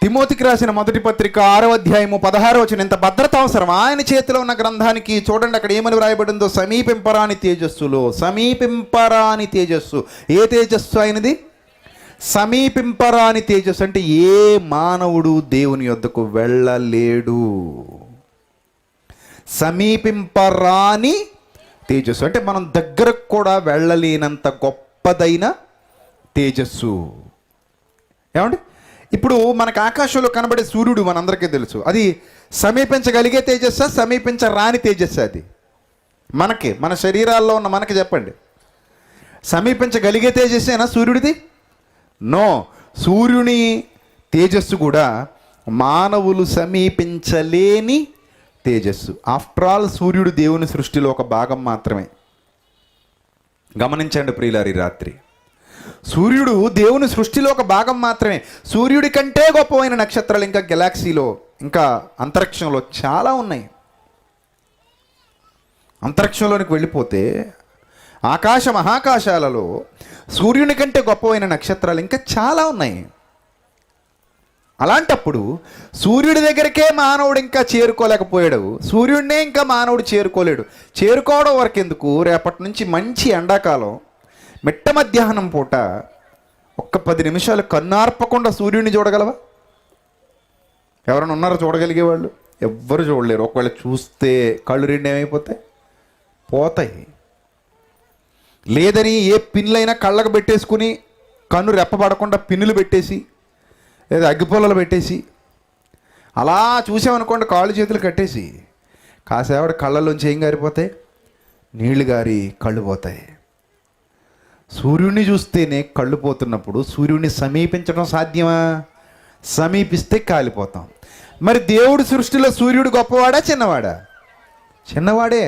తిమోతికి రాసిన మొదటి పత్రిక 6వ అధ్యాయము 16వ వచనం. ఎంత భద్రత అవసరం ఆయన చేతిలో ఉన్న గ్రంథానికి. చూడండి అక్కడ ఏమని వ్రాయబడిందో. సమీపింపరాని తేజస్సులో, సమీపింపరాని తేజస్సు. ఏ తేజస్సు ఆయనది? సమీపింపరాని తేజస్సు. అంటే ఏ మానవుడు దేవుని యొద్దకు వెళ్ళలేడు. సమీపింపరాని తేజస్సు అంటే మనం దగ్గరకు కూడా వెళ్ళలేనంత గొప్పదైన తేజస్సు. ఏమండి, ఇప్పుడు మనకు ఆకాశంలో కనబడే సూర్యుడు మనందరికీ తెలుసు. అది సమీపించగలిగే తేజస్సా, సమీపించరాని తేజస్సా? అది మనకి, మన శరీరాల్లో ఉన్న మనకి చెప్పండి. సమీపించగలిగే తేజస్సేనా సూర్యుడిది? నో. సూర్యుని తేజస్సు కూడా మానవులు సమీపించలేని తేజస్సు. ఆఫ్టర్ ఆల్ సూర్యుడు దేవుని సృష్టిలో ఒక భాగం మాత్రమే. గమనించండి ప్రియులారి, రాత్రి సూర్యుడు దేవుని సృష్టిలో ఒక భాగం మాత్రమే. సూర్యుడి కంటే గొప్పమైన నక్షత్రాలు ఇంకా గెలాక్సీలో, ఇంకా అంతరిక్షంలో చాలా ఉన్నాయి. అంతరిక్షంలోనికి వెళ్ళిపోతే ఆకాశ మహాకాశాలలో సూర్యుని కంటే గొప్పమైన నక్షత్రాలు ఇంకా చాలా ఉన్నాయి. అలాంటప్పుడు సూర్యుడి దగ్గరికే మానవుడు ఇంకా చేరుకోలేకపోయాడు. సూర్యుడినే ఇంకా మానవుడు చేరుకోలేడు. చేరుకోవడం వరకు ఎందుకు, రేపటి నుంచి మంచి ఎండాకాలం మిట్ట మధ్యాహ్నం పూట ఒక్క 10 నిమిషాలు కన్నార్పకుండా సూర్యుడిని చూడగలవా? ఎవరైనా ఉన్నారో చూడగలిగేవాళ్ళు? ఎవ్వరు చూడలేరు. ఒకవేళ చూస్తే కళ్ళు రెండు ఏమైపోతాయి? పోతాయి. లేదని ఏ పిన్లైనా కళ్ళకు పెట్టేసుకుని కన్ను రెప్పబడకుండా పిన్నులు పెట్టేసి లేదా అగ్గిపుల్లలు పెట్టేసి అలా చూసామనుకోండి, కాళ్ళు చేతులు కట్టేసి కాసేవాడు కళ్ళల్లోంచి ఏం గారిపోతాయి? నీళ్లు గారి కళ్ళు పోతాయి. సూర్యుడిని చూస్తేనే కళ్ళు పోతున్నప్పుడు సూర్యుడిని సమీపించడం సాధ్యమా? సమీపిస్తే కాలిపోతాం. మరి దేవుడి సృష్టిలో సూర్యుడు గొప్పవాడా చిన్నవాడా? చిన్నవాడే.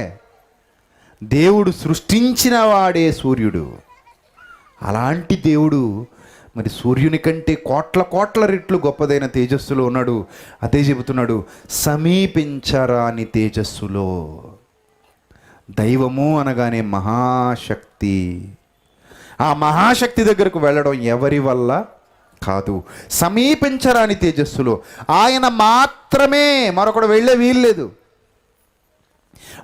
దేవుడు సృష్టించిన వాడే సూర్యుడు. అలాంటి దేవుడు మరి సూర్యుని కంటే కోట్ల కోట్ల రెట్లు గొప్పదైన తేజస్సులో ఉన్నాడు. అదే చెబుతున్నాడు, సమీపించరాని తేజస్సులో. దైవము అనగానే మహాశక్తి. ఆ మహాశక్తి దగ్గరకు వెళ్ళడం ఎవరి వల్ల కాదు. సమీపించరాని తేజస్సులో ఆయన మాత్రమే, మరొకడు వెళ్ళే వీల్లేదు.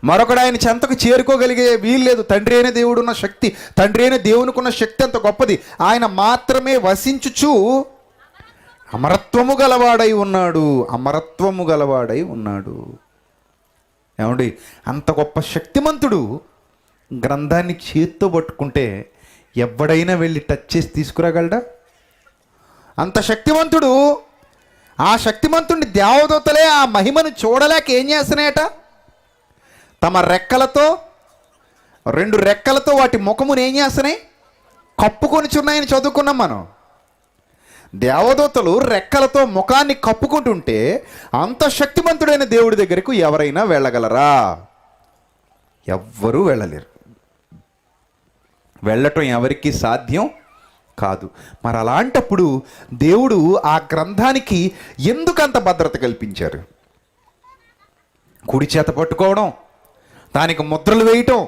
మరొకడు ఆయన చెంతకు చేరుకోగలిగే వీల్లేదు. తండ్రి అయిన దేవుడు ఉన్న శక్తి, తండ్రి అయిన దేవునికి ఉన్న శక్తి అంత గొప్పది. ఆయన మాత్రమే వసించుచు అమరత్వము గలవాడై ఉన్నాడు. అమరత్వము గలవాడై ఉన్నాడు. ఏమండి, అంత గొప్ప శక్తిమంతుడు గ్రంథాన్ని చేత్తో పట్టుకుంటే ఎవడైనా వెళ్ళి టచ్ చేసి తీసుకురాగలడా? అంత శక్తిమంతుడు. ఆ శక్తిమంతుడిని దేవదూతలే ఆ మహిమను చూడలేక ఏం చేస్తున్నాయట? తమ రెక్కలతో, 2 రెక్కలతో వాటి ముఖమును ఏం చేస్తున్నాయి? కప్పుకొనిచున్నాయని చదువుకున్నాం మనం. దేవదూతలు రెక్కలతో ముఖాన్ని కప్పుకుంటుంటే అంత శక్తిమంతుడైన దేవుడి దగ్గరకు ఎవరైనా వెళ్ళగలరా? ఎవ్వరూ వెళ్ళలేరు. వెళ్ళటం ఎవరికి సాధ్యం కాదు. మరి అలాంటప్పుడు దేవుడు ఆ గ్రంథానికి ఎందుకంత భద్రత కల్పించారు? కుడి చేత పట్టుకోవడం, దానికి ముద్రలు వేయటం,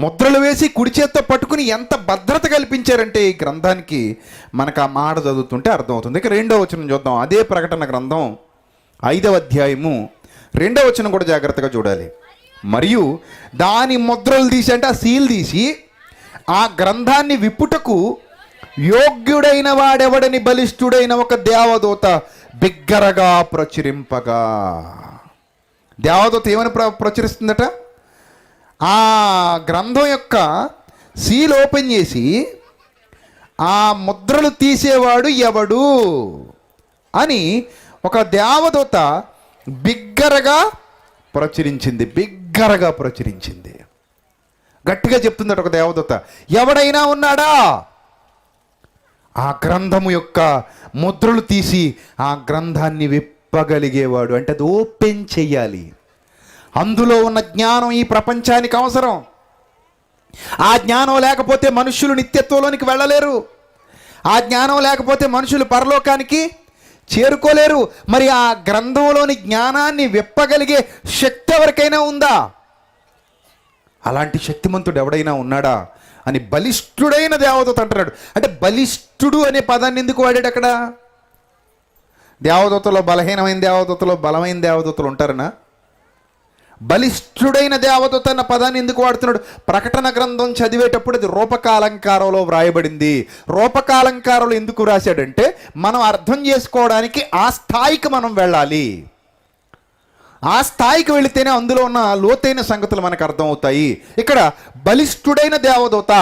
ముద్రలు వేసి కుడి చేత్తో పట్టుకుని ఎంత భద్రత కల్పించారంటే ఈ గ్రంథానికి, మనకు ఆ మాట చదువుతుంటే అర్థమవుతుంది. ఇక 2వ వచనం చూద్దాం. అదే ప్రకటన గ్రంథం 5వ అధ్యాయము 2వ వచనం కూడా జాగ్రత్తగా చూడాలి. మరియు దాని ముద్రలు తీసి, అంటే ఆ సీల్ తీసి, ఆ గ్రంథాన్ని విప్పుటకు యోగ్యుడైన వాడెవడని బలిష్ఠుడైన ఒక దేవదూత బిగ్గరగా ప్రచురింపగా. దేవదూత ఏమని ప్రచురిస్తుందట? ఆ గ్రంథం యొక్క సీల్ ఓపెన్ చేసి ఆ ముద్రలు తీసేవాడు ఎవడు అని ఒక దేవదూత బిగ్గరగా ప్రచురించింది. బిగ్గరగా ప్రచురించింది. గట్టిగా చెప్తుందట ఒక దేవదూత, ఎవడైనా ఉన్నాడా? ఆ గ్రంథము యొక్క ముద్రలు తీసి ఆ గ్రంథాన్ని విప్పగలిగేవాడు. అంటే అది ఓపెన్ చెయ్యాలి. అందులో ఉన్న జ్ఞానం ఈ ప్రపంచానికి అవసరం. ఆ జ్ఞానం లేకపోతే మనుషులు నిత్యత్వంలోనికి వెళ్ళలేరు. ఆ జ్ఞానం లేకపోతే మనుషులు పరలోకానికి చేరుకోలేరు. మరి ఆ గ్రంథంలోని జ్ఞానాన్ని విప్పగలిగే శక్తి ఎవరికైనా ఉందా? అలాంటి శక్తిమంతుడు ఎవడైనా ఉన్నాడా అని బలిష్ఠుడైన దేవదూత అంటున్నాడు. అంటే బలిష్ఠుడు అనే పదాన్ని ఎందుకు వాడాడు అక్కడ? దేవదూతలో బలహీనమైన దేవదూతలో బలమైన దేవదూతలు ఉంటారనా? బలిష్ఠుడైన దేవదూత అన్న పదాన్ని ఎందుకు వాడుతున్నాడు? ప్రకటన గ్రంథం చదివేటప్పుడు అది రూపకాలంకారంలో వ్రాయబడింది. రూపకాలంకారంలో ఎందుకు రాశాడంటే మనం అర్థం చేసుకోవడానికి ఆ స్థాయికి మనం వెళ్ళాలి. ఆ స్థాయికి వెళితేనే అందులో ఉన్న లోతైన సంగతులు మనకు అర్థమవుతాయి. ఇక్కడ బలిష్ఠుడైన దేవదూత,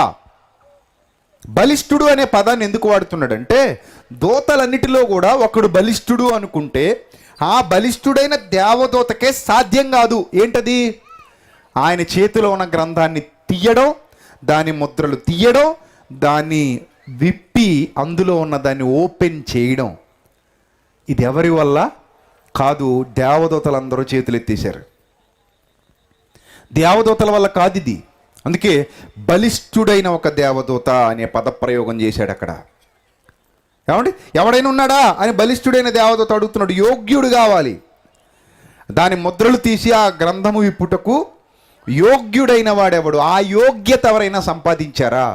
బలిష్ఠుడు అనే పదాన్ని ఎందుకు వాడుతున్నాడంటే దూతలన్నిటిలో కూడా ఒకడు బలిష్ఠుడు అనుకుంటే ఆ బలిష్ఠుడైన దేవదూతకే సాధ్యం కాదు. ఏంటది? ఆయన చేతిలో ఉన్న గ్రంథాన్ని తీయడం, దాని ముద్రలు తీయడం, దాన్ని విప్పి అందులో ఉన్న దాన్ని ఓపెన్ చేయడం. ఇది ఎవరి వల్ల కాదు. దేవదూతలందరూ చేతులు ఎత్తేశారు. దేవదూతల వల్ల కాదు ఇది. అందుకే బలిష్ఠుడైన ఒక దేవదూత అనే పదప్రయోగం చేశాడు అక్కడ. ఏమండి, ఎవడైనా ఉన్నాడా అని బలిష్ఠుడైన దేవదూత అడుగుతున్నాడు. యోగ్యుడు కావాలి. దాని ముద్రలు తీసి ఆ గ్రంథము విప్పుటకు యోగ్యుడైన వాడెవడు? ఆ యోగ్యత ఎవరైనా సంపాదించారా?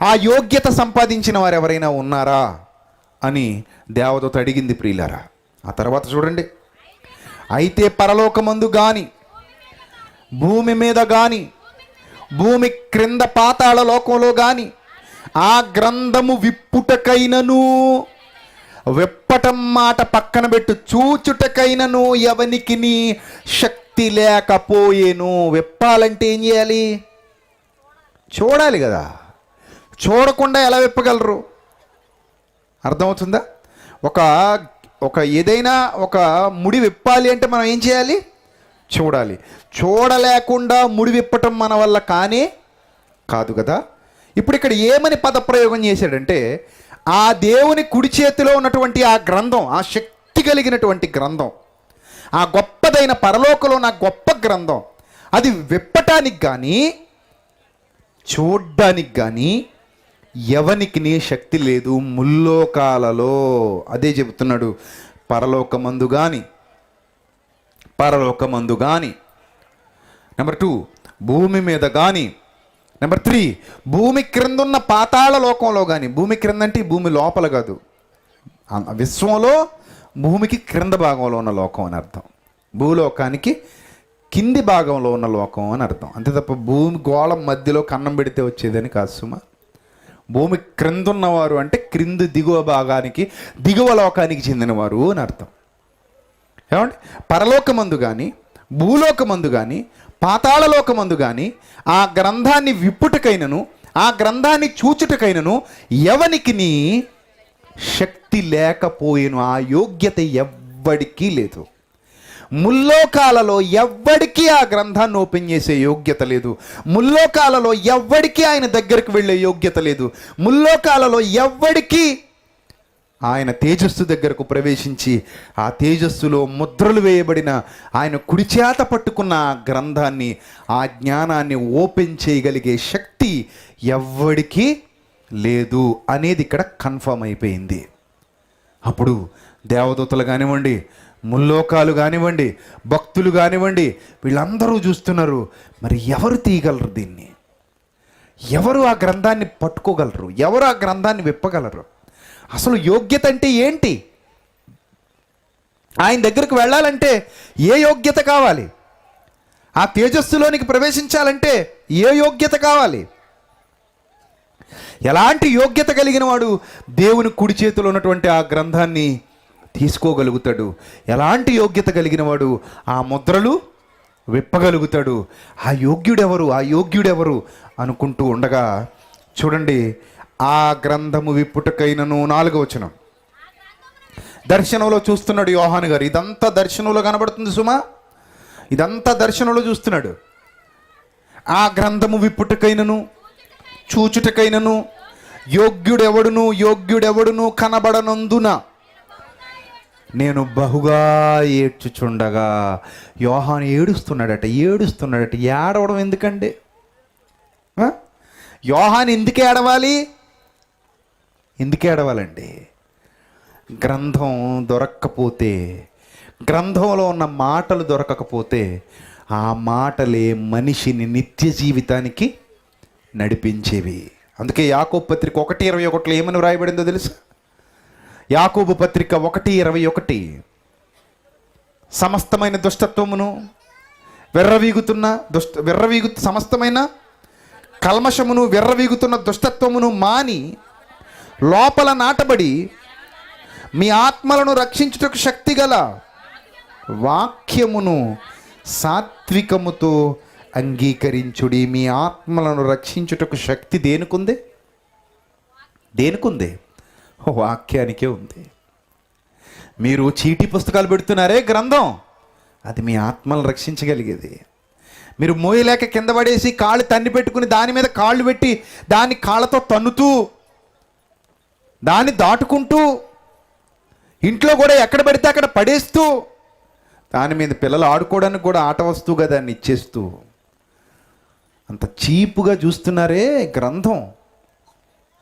ఆ యోగ్యత సంపాదించిన వారు ఎవరైనా ఉన్నారా అని దేవదూత అడిగింది ప్రియులారా. ఆ తర్వాత చూడండి, అయితే పరలోకమందు గాని, భూమి మీద గాని, భూమి క్రింద పాతాళ లోకంలో గాని ఆ గ్రంథము విప్పుటకైనను, విప్పటం మాట పక్కన పెట్టు, చూచుటకైనను ఎవనికి నీ శక్తి లేకపోయేను. విప్పాలంటే ఏం చేయాలి? చూడాలి కదా. చూడకుండా ఎలా విప్పగలరు? అర్థమవుతుందా? ఒక ఏదైనా ఒక ముడి విప్పాలి అంటే మనం ఏం చేయాలి? చూడాలి. చూడలేకుండా ముడి విప్పటం మన వల్ల కాదు కదా. ఇప్పుడు ఇక్కడ ఏమని పదప్రయోగం చేశాడంటే, ఆ దేవుని కుడి చేతిలో ఉన్నటువంటి ఆ గ్రంథం, ఆ శక్తి కలిగినటువంటి గ్రంథం, ఆ గొప్పదైన పరలోకంలో ఉన్న గొప్ప గ్రంథం, అది విప్పటానికి కానీ చూడ్డానికి కానీ ఎవనికి నీ శక్తి లేదు ముల్లోకాలలో. అదే చెబుతున్నాడు. పరలోకమందు కానీ, నెంబర్ 2 భూమి మీద కానీ, నెంబర్ 3 భూమి క్రిందున్న పాతాళ లోకంలో కానీ. భూమి క్రింద అంటే భూమి లోపల కాదు, విశ్వంలో భూమికి క్రింద భాగంలో ఉన్న లోకం అని అర్థం. భూలోకానికి కింది భాగంలో ఉన్న లోకం అని అర్థం. అంతే తప్ప భూమి గోళం మధ్యలో కన్నం పెడితే వచ్చేదని కాదు సుమా. భూమి క్రిందున్నవారు అంటే క్రింది దిగువ భాగానికి, దిగువ లోకానికి చెందినవారు అని అర్థం. ఏమండి, పరలోకమందు కానీ, భూలోకమందు కానీ, పాతాళలోకమందు కానీ ఆ గ్రంథాన్ని విప్పుటకైనను, ఆ గ్రంథాన్ని చూచుటకైనను ఎవనికి నీ శక్తి లేకపోయేను. ఆ యోగ్యత ఎవ్వడికీ లేదు. ముల్లోకాలలో ఎవ్వడికి ఆ గ్రంథాన్ని ఓపెన్ చేసే యోగ్యత లేదు. ముల్లోకాలలో ఎవ్వడికి ఆయన దగ్గరికి వెళ్ళే యోగ్యత లేదు. ముల్లోకాలలో ఎవ్వడికి ఆయన తేజస్సు దగ్గరకు ప్రవేశించి ఆ తేజస్సులో ముద్రలు వేయబడిన ఆయన కుడి చేత పట్టుకున్న ఆ గ్రంథాన్ని, ఆ జ్ఞానాన్ని ఓపెన్ చేయగలిగే శక్తి ఎవ్వడికి లేదు అనేది ఇక్కడ కన్ఫర్మ్ అయిపోయింది. అప్పుడు దేవదూతలు కానివ్వండి, ముల్లోకాలు కానివ్వండి, భక్తులు కానివ్వండి, వీళ్ళందరూ చూస్తున్నారు. మరి ఎవరు తీయగలరు దీన్ని? ఎవరు ఆ గ్రంథాన్ని పట్టుకోగలరు? ఎవరు ఆ గ్రంథాన్ని విప్పగలరు? అసలు యోగ్యత అంటే ఏంటి? ఆయన దగ్గరకు వెళ్ళాలంటే ఏ యోగ్యత కావాలి? ఆ తేజస్సులోనికి ప్రవేశించాలంటే ఏ యోగ్యత కావాలి? ఎలాంటి యోగ్యత కలిగిన వాడు దేవుని కుడి చేతిలో ఉన్నటువంటి ఆ గ్రంథాన్ని తీసుకోగలుగుతాడు? ఎలాంటి యోగ్యత కలిగిన వాడు ఆ ముద్రలు విప్పగలుగుతాడు? ఆ యోగ్యుడెవరు అనుకుంటూ ఉండగా చూడండి, ఆ గ్రంథము విప్పుటకైనను 4వ వచనం. దర్శనంలో చూస్తున్నాడు యోహాను గారు. ఇదంతా దర్శనంలో కనబడుతుంది సుమా, ఇదంతా దర్శనంలో చూస్తున్నాడు. ఆ గ్రంథము విప్పుటకైనను చూచుటకైనను యోగ్యుడెవడును కనబడనందున నేను బహుగా ఏడ్చుచుండగా. యోహాను ఏడుస్తున్నాడట. ఏడవడం ఎందుకండి? యోహాను ఎందుకు ఏడవాలండి? గ్రంథం దొరక్కపోతే, గ్రంథంలో ఉన్న మాటలు దొరకకపోతే, ఆ మాటలే మనిషిని నిత్య జీవితానికి నడిపించేవి. అందుకే యాకోబు పత్రిక 1:21 ఏమని వ్రాయబడిందో తెలుసా? యాకోబు పత్రిక 1:21 సమస్తమైన దుష్టత్వమును సమస్తమైన కల్మషమును విర్రవీగుతున్న దుష్టత్వమును మాని లోపల నాటబడి మీ ఆత్మలను రక్షించుటకు శక్తిగల వాక్యమును సాత్వికముతో అంగీకరించుడి. మీ ఆత్మలను రక్షించుటకు శక్తి దేనికుంది? వాక్యానికే ఉంది. మీరు చీటీ పుస్తకాలు పెడుతున్నారే గ్రంథం, అది మీ ఆత్మలను రక్షించగలిగేది. మీరు మోయలేక కింద పడేసి కాళ్ళు తన్ని పెట్టుకుని దాని మీద కాళ్ళు పెట్టి దాన్ని కాళ్ళతో తన్నుతూ దాన్ని దాటుకుంటూ ఇంట్లో కూడా ఎక్కడ పడితే అక్కడ పడేస్తూ దాని మీద పిల్లలు ఆడుకోవడానికి కూడా ఆట వస్తువుగా దాన్ని ఇచ్చేస్తూ అంత చీపుగా చూస్తున్నారే గ్రంథం,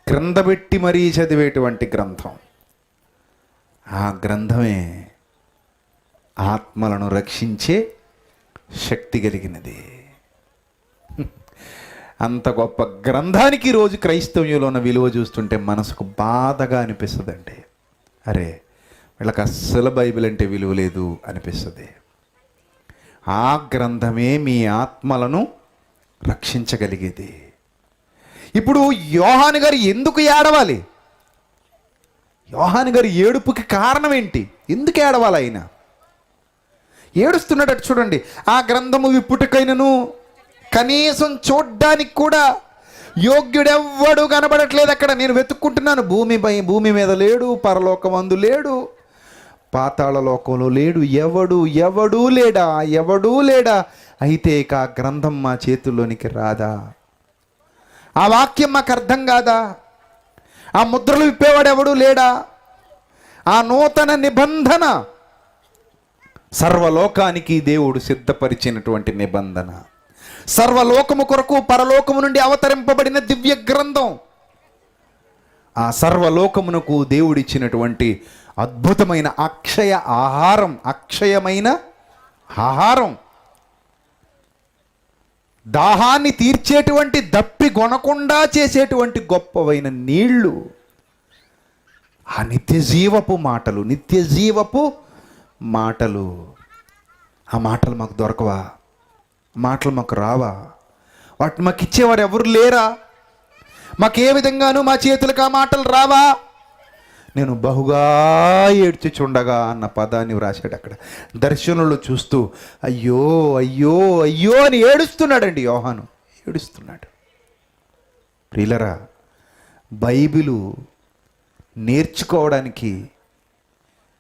క్రిందబెట్టి మరీ చదివేటువంటి గ్రంథం. ఆ గ్రంథమే ఆత్మలను రక్షించే శక్తి కలిగినది. అంత గొప్ప గ్రంథానికి ఈరోజు క్రైస్తవ్యంలో ఉన్న విలువ చూస్తుంటే మనసుకు బాధగా అనిపిస్తుందండి. అరే, వీళ్ళకి అస్సలు బైబిల్ అంటే విలువ లేదు అనిపిస్తుంది. ఆ గ్రంథమే మీ ఆత్మలను రక్షించగలిగేది. ఇప్పుడు యోహాను గారు ఎందుకు ఏడవాలి? యోహాను గారి ఏడుపుకి కారణం ఏంటి? ఎందుకు ఏడవాలి ఆయన? ఏడుస్తున్నాడట చూడండి. ఆ గ్రంథము విప్పుటకైనను కనీసం చూడ్డానికి కూడా యోగ్యుడెవ్వడు కనబడట్లేదు అక్కడ. నేను వెతుక్కుంటున్నాను, భూమి మీద లేడు, పరలోకమందు లేడు, పాతాళ లోకంలో లేడు, ఎవడూ లేడా. అయితే ఆ గ్రంథం మా చేతుల్లోనికి రాదా? ఆ వాక్యం మాకు అర్థం కాదా? ఆ ముద్రలు విప్పేవాడు ఎవడూ లేడా? ఆ నూతన నిబంధన సర్వలోకానికి దేవుడు సిద్ధపరిచినటువంటి నిబంధన, సర్వలోకము కొరకు పరలోకము నుండి అవతరింపబడిన దివ్య గ్రంథం, ఆ సర్వలోకమునకు దేవుడిచ్చినటువంటి అద్భుతమైన అక్షయమైన ఆహారం, దాహాన్ని తీర్చేటువంటి, దప్పి గొనకుండా చేసేటువంటి గొప్పవైన నీళ్లు, ఆ నిత్యజీవపు మాటలు. ఆ మాటలు మాకు దొరకవా? మాటలు మాకు రావా? వాటిని మాకు ఇచ్చేవారు ఎవరు లేరా? మాకే విధంగానూ మా చేతులకు ఆ మాటలు రావా? నేను బహుగా ఏడ్చుచుండగా అన్న పదాన్ని వ్రాశాడు అక్కడ. దర్శనంలో చూస్తూ అయ్యో అని ఏడుస్తున్నాడండి యోహాను, ఏడుస్తున్నాడు. ప్రియులరా, బైబిలు నేర్చుకోవడానికి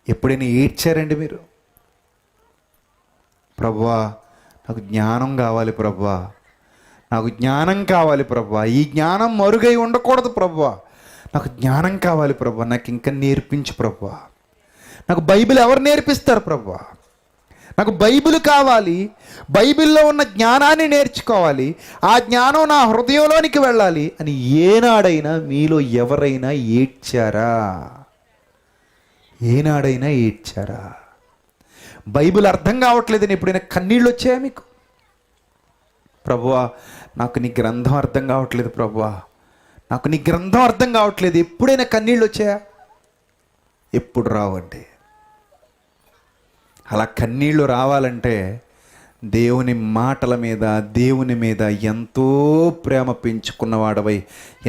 ఎప్పుడైనా ఏడ్చారండి మీరు? ప్రభువా, నాకు జ్ఞానం కావాలి ప్రభువా, నాకు జ్ఞానం కావాలి ప్రభువా, ఈ జ్ఞానం మరుగై ఉండకూడదు ప్రభువా, నాకు జ్ఞానం కావాలి ప్రభువా, నాకు ఇంకా నేర్పించు ప్రభువా, నాకు బైబిల్ ఎవరు నేర్పిస్తారు ప్రభువా, నాకు బైబిల్ కావాలి, బైబిల్లో ఉన్న జ్ఞానాన్ని నేర్చుకోవాలి, ఆ జ్ఞానం నా హృదయంలోనికి వెళ్ళాలి అని ఏనాడైనా మీలో ఎవరైనా ఏడ్చారా? బైబిల్ అర్థం కావట్లేదని ఎప్పుడైనా కన్నీళ్ళు వచ్చాయా మీకు? ప్రభువా, నాకు నీ గ్రంథం అర్థం కావట్లేదు ప్రభువా, నాకు నీ గ్రంథం అర్థం కావట్లేదు, ఎప్పుడైనా కన్నీళ్ళు వచ్చాయా? ఎప్పుడు రావండి. అలా కన్నీళ్ళు రావాలంటే దేవుని మాటల మీద, దేవుని మీద ఎంతో ప్రేమ పెంచుకున్నవాడవై,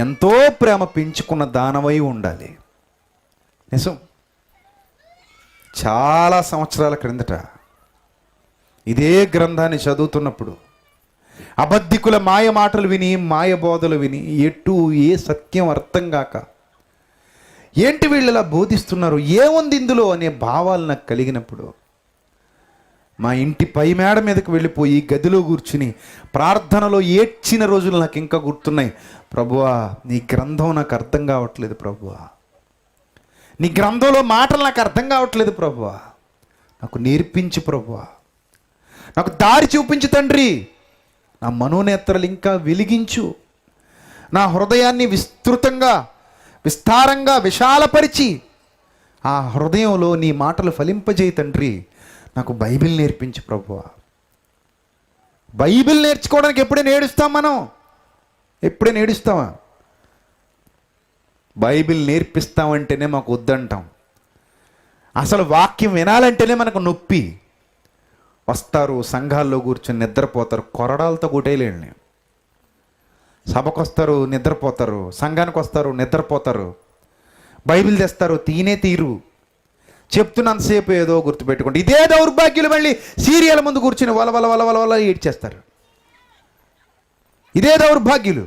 ఎంతో ప్రేమ పెంచుకున్న దానవై ఉండాలి. నిజం. చాలా సంవత్సరాల క్రిందట ఇదే గ్రంథాన్ని చదువుతున్నప్పుడు అబద్ధికుల మాయ మాటలు విని, మాయ బోధలు విని, ఏ సత్యం అర్థం కాక, ఏంటి వీళ్ళు ఇలా బోధిస్తున్నారు, ఏముంది ఇందులో అనే భావాలు నాకు కలిగినప్పుడు మా ఇంటి పై మేడ మీదకి వెళ్ళిపోయి గదిలో కూర్చుని ప్రార్థనలో ఏడ్చిన రోజులు నాకు ఇంకా గుర్తున్నాయి. ప్రభువా, నీ గ్రంథం నాకు అర్థం కావట్లేదు ప్రభువా, నీ గ్రంథంలో మాటలు నాకు అర్థం కావట్లేదు ప్రభువా, నాకు నేర్పించు ప్రభువా, నాకు దారి చూపించు తండ్రి, నా మనోనేత్రలు ఇంకా వెలిగించు, నా హృదయాన్ని విస్తారంగా విశాలపరిచి ఆ హృదయంలో నీ మాటలు ఫలింపజేయి తండ్రి, నాకు బైబిల్ నేర్పించు ప్రభువా. బైబిల్ నేర్చుకోవడానికి ఎప్పుడైనా ఏడుస్తాం మనం? ఎప్పుడైనా ఏడుస్తామా? బైబిల్ నేర్పిస్తామంటేనే మాకు వద్దంటాం. అసలు వాక్యం వినాలంటేనే మనకు నొప్పి. వస్తారు, సంఘాల్లో కూర్చొని నిద్రపోతారు, కొరడాలతో కొట్టేయలేండి. సభకు వస్తారు, నిద్రపోతారు, సంఘానికి వస్తారు, నిద్రపోతారు, బైబిల్ తెస్తారు, తీరు చెప్తున్నంతసేపు ఏదో గుర్తుపెట్టుకోండి. ఇదే దౌర్భాగ్యులు మళ్ళీ సీరియల్ ముందు కూర్చుని వల ఏడ్చేస్తారు. ఇదే దౌర్భాగ్యులు.